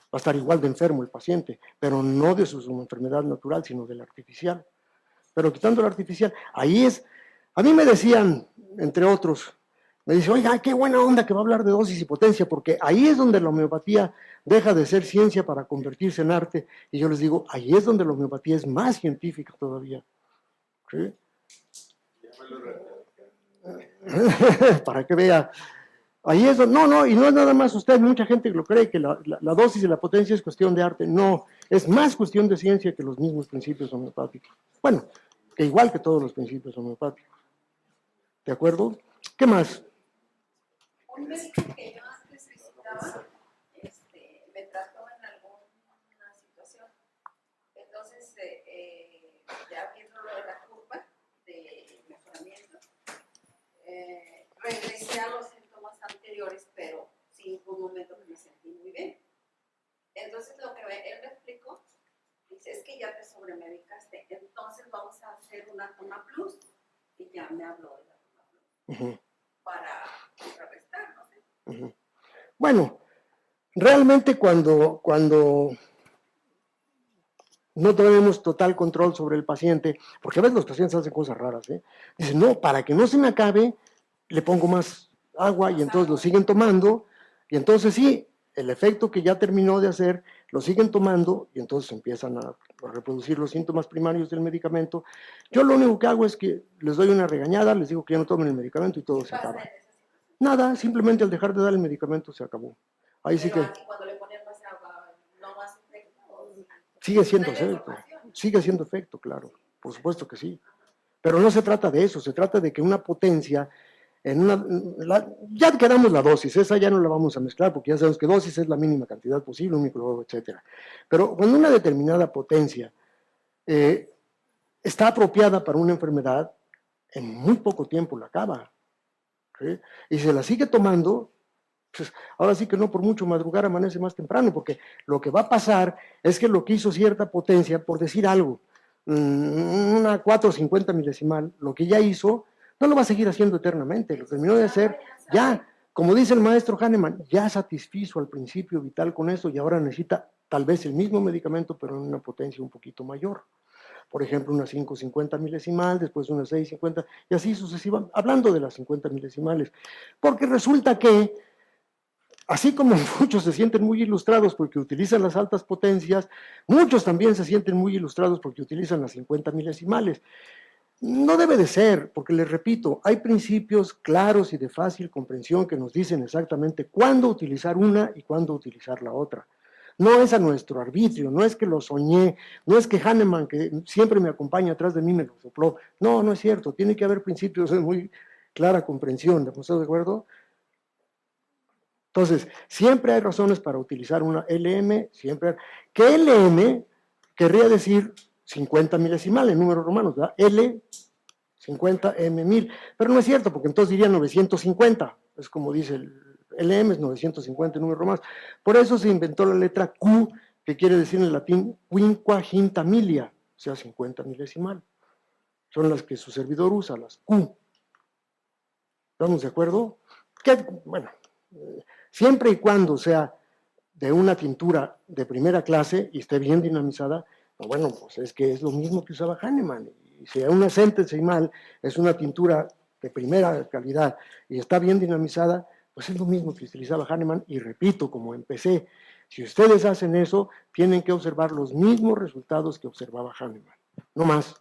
Va a estar igual de enfermo el paciente, pero no de su enfermedad natural, sino de la artificial. Pero quitando la artificial, ahí es. A mí me decían, entre otros, me dice, oiga, qué buena onda que va a hablar de dosis y potencia, porque ahí es donde la homeopatía deja de ser ciencia para convertirse en arte. Y yo les digo, ahí es donde la homeopatía es más científica todavía. ¿Sí? Para que vea. Ahí es donde, no, y no es nada más usted, mucha gente lo cree que la dosis y la potencia es cuestión de arte. No, es más cuestión de ciencia que los mismos principios homeopáticos. Bueno, que igual que todos los principios homeopáticos. ¿De acuerdo? ¿Qué más? Un médico que yo antes visitaba, me trató en alguna situación. Entonces, ya viendo lo de la curva de mejoramiento, regresé a los síntomas anteriores, pero sí hubo un momento que me sentí muy bien. Entonces, lo que él me explicó, dice, es que ya te sobremedicaste, entonces vamos a hacer una toma plus. Y ya me habló de la toma plus. Para contrarrestar, no sé. Bueno, realmente cuando no tenemos total control sobre el paciente, porque a veces los pacientes hacen cosas raras, dicen, no, para que no se me acabe, le pongo más agua y entonces lo siguen tomando, y entonces sí, el efecto que ya terminó de hacer, lo siguen tomando y entonces empiezan a reproducir los síntomas primarios del medicamento. Yo lo único que hago es que les doy una regañada, les digo que ya no tomen el medicamento y todo se acaba. Nada, simplemente al dejar de dar el medicamento se acabó. Ahí sí que... Cuando le ponen más agua, no más efecto. Sigue siendo efecto, claro, por supuesto que sí. Pero no se trata de eso, se trata de que una potencia, ya quedamos la dosis, esa ya no la vamos a mezclar porque ya sabemos que dosis es la mínima cantidad posible, un microgramo, etc. Pero cuando una determinada potencia está apropiada para una enfermedad, en muy poco tiempo la acaba. ¿Sí? Y se la sigue tomando, pues ahora sí que no por mucho madrugar amanece más temprano, porque lo que va a pasar es que lo que hizo cierta potencia, por decir algo, una 450 milesimal, lo que ya hizo, no lo va a seguir haciendo eternamente, lo terminó de hacer, ya, como dice el maestro Hahnemann, ya satisfizo al principio vital con eso y ahora necesita tal vez el mismo medicamento, pero en una potencia un poquito mayor. Por ejemplo, una 550 milesimal, después una 650, y así sucesivamente, hablando de las 50 milesimales, porque resulta que así como muchos se sienten muy ilustrados porque utilizan las altas potencias, muchos también se sienten muy ilustrados porque utilizan las 50 milesimales. No debe de ser, porque les repito, hay principios claros y de fácil comprensión que nos dicen exactamente cuándo utilizar una y cuándo utilizar la otra. No es a nuestro arbitrio, no es que lo soñé, no es que Hahnemann, que siempre me acompaña atrás de mí, me lo sopló. No, no es cierto, tiene que haber principios de muy clara comprensión, ¿estamos de acuerdo? Entonces, siempre hay razones para utilizar una LM, siempre. Que LM querría decir 50 milesimales, números romanos, ¿verdad? L, 50, M, 1000. Pero no es cierto, porque entonces diría 950. Es como dice el LM, es 950 números romanos. Por eso se inventó la letra Q, que quiere decir en latín quinquaginta milia, o sea, 50 milesimal. Son las que su servidor usa, las Q. ¿Estamos de acuerdo? Que, bueno, siempre y cuando sea de una tintura de primera clase y esté bien dinamizada, bueno, pues es que es lo mismo que usaba Hahnemann. Y si una centesimal es una tintura de primera calidad y está bien dinamizada, pues es lo mismo que utilizaba Hahnemann. Y repito, como empecé, si ustedes hacen eso, tienen que observar los mismos resultados que observaba Hahnemann, no más.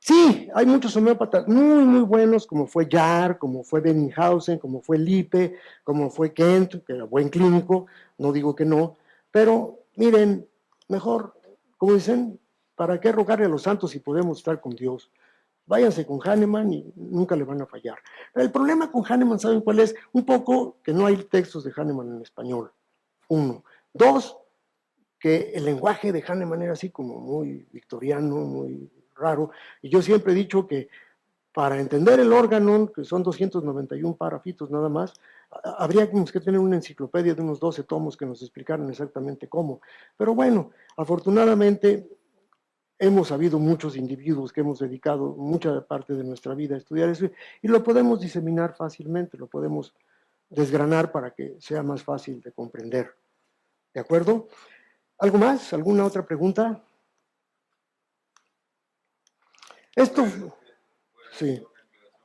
Sí, hay muchos homeópatas muy buenos, como fue Jarr, como fue Benninghausen, como fue Lippe, como fue Kent, que era buen clínico, no digo que no, pero miren, mejor, como dicen, ¿para qué rogarle a los santos si podemos estar con Dios? Váyanse con Hahnemann y nunca le van a fallar. El problema con Hahnemann, ¿saben cuál es? Un poco que no hay textos de Hahnemann en español, uno. Dos, que el lenguaje de Hahnemann era así como muy victoriano, muy raro, y yo siempre he dicho que para entender el órgano, que son 291 párrafitos nada más, habría que tener una enciclopedia de unos 12 tomos que nos explicaran exactamente cómo. Pero bueno, afortunadamente hemos habido muchos individuos que hemos dedicado mucha parte de nuestra vida a estudiar eso y lo podemos diseminar fácilmente, lo podemos desgranar para que sea más fácil de comprender. ¿De acuerdo? ¿Algo más? ¿Alguna otra pregunta? Esto, sí.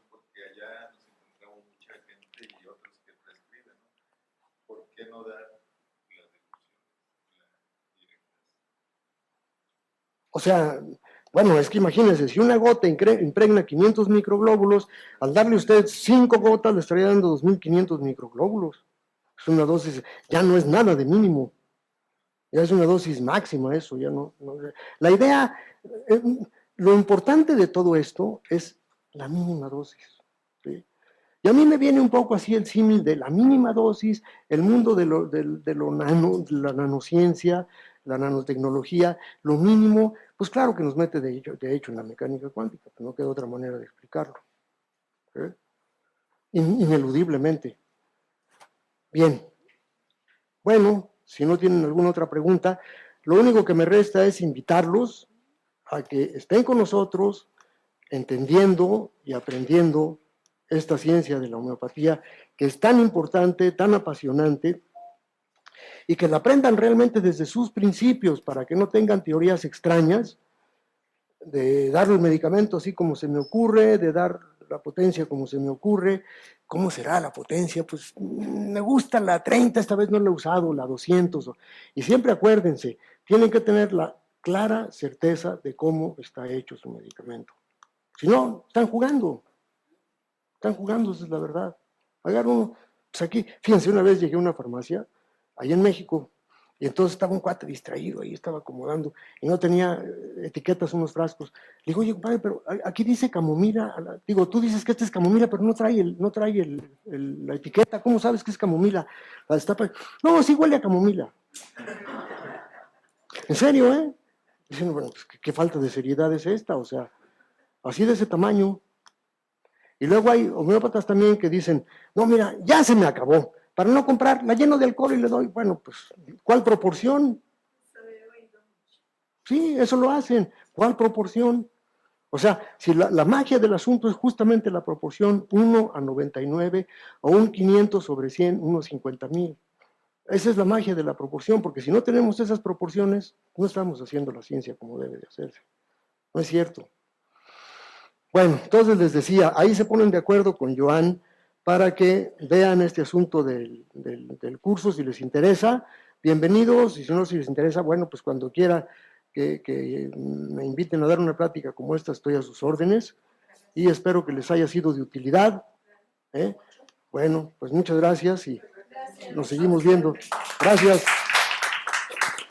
Porque allá nos encontramos mucha gente y otros que prescriben, ¿no? ¿Por qué no dar las difusiones directas? O sea, bueno, es que imagínense, si una gota impregna 500 microglóbulos, al darle usted 5 gotas le estaría dando 2500 microglóbulos. Es una dosis, ya no es nada de mínimo. Ya es una dosis máxima eso, ya no. La idea, lo importante de todo esto es la mínima dosis. ¿Sí? Y a mí me viene un poco así el símil de la mínima dosis, el mundo de la nanociencia, la nanotecnología, lo mínimo, pues claro que nos mete de hecho en la mecánica cuántica, no queda otra manera de explicarlo. ¿Sí? Ineludiblemente. Bien. Bueno, si no tienen alguna otra pregunta, lo único que me resta es invitarlos a que estén con nosotros entendiendo y aprendiendo esta ciencia de la homeopatía que es tan importante, tan apasionante y que la aprendan realmente desde sus principios para que no tengan teorías extrañas de dar el medicamento así como se me ocurre, de dar la potencia como se me ocurre. ¿Cómo será la potencia? Pues me gusta la 30, esta vez no la he usado, la 200. Y siempre acuérdense, tienen que tener la clara certeza de cómo está hecho su medicamento. Si no, están jugando, esa es la verdad. Agarran uno, pues aquí, fíjense, una vez llegué a una farmacia, allá en México, y entonces estaba un cuate distraído ahí, estaba acomodando, y no tenía etiquetas unos frascos. Le digo, oye, compadre, pero aquí dice camomila. Digo, tú dices que este es camomila, pero no trae la etiqueta. ¿Cómo sabes que es camomila? La destapa. No, sí huele a camomila. En serio, ¿eh? Dicen, bueno, pues, ¿qué falta de seriedad es esta? O sea, así de ese tamaño. Y luego hay homeópatas también que dicen, no, mira, ya se me acabó. Para no comprar, la lleno de alcohol y le doy, bueno, pues, ¿cuál proporción? Sí, eso lo hacen. ¿Cuál proporción? O sea, si la magia del asunto es justamente la proporción 1:99 o un 500/100, unos 50,000. Esa es la magia de la proporción, porque si no tenemos esas proporciones, no estamos haciendo la ciencia como debe de hacerse. No es cierto. Bueno, entonces les decía, ahí se ponen de acuerdo con Joan para que vean este asunto del curso, si les interesa, bienvenidos, y si no, si les interesa, bueno, pues cuando quiera que me inviten a dar una plática como esta, estoy a sus órdenes y espero que les haya sido de utilidad. Bueno, pues muchas gracias y nos seguimos viendo. Gracias.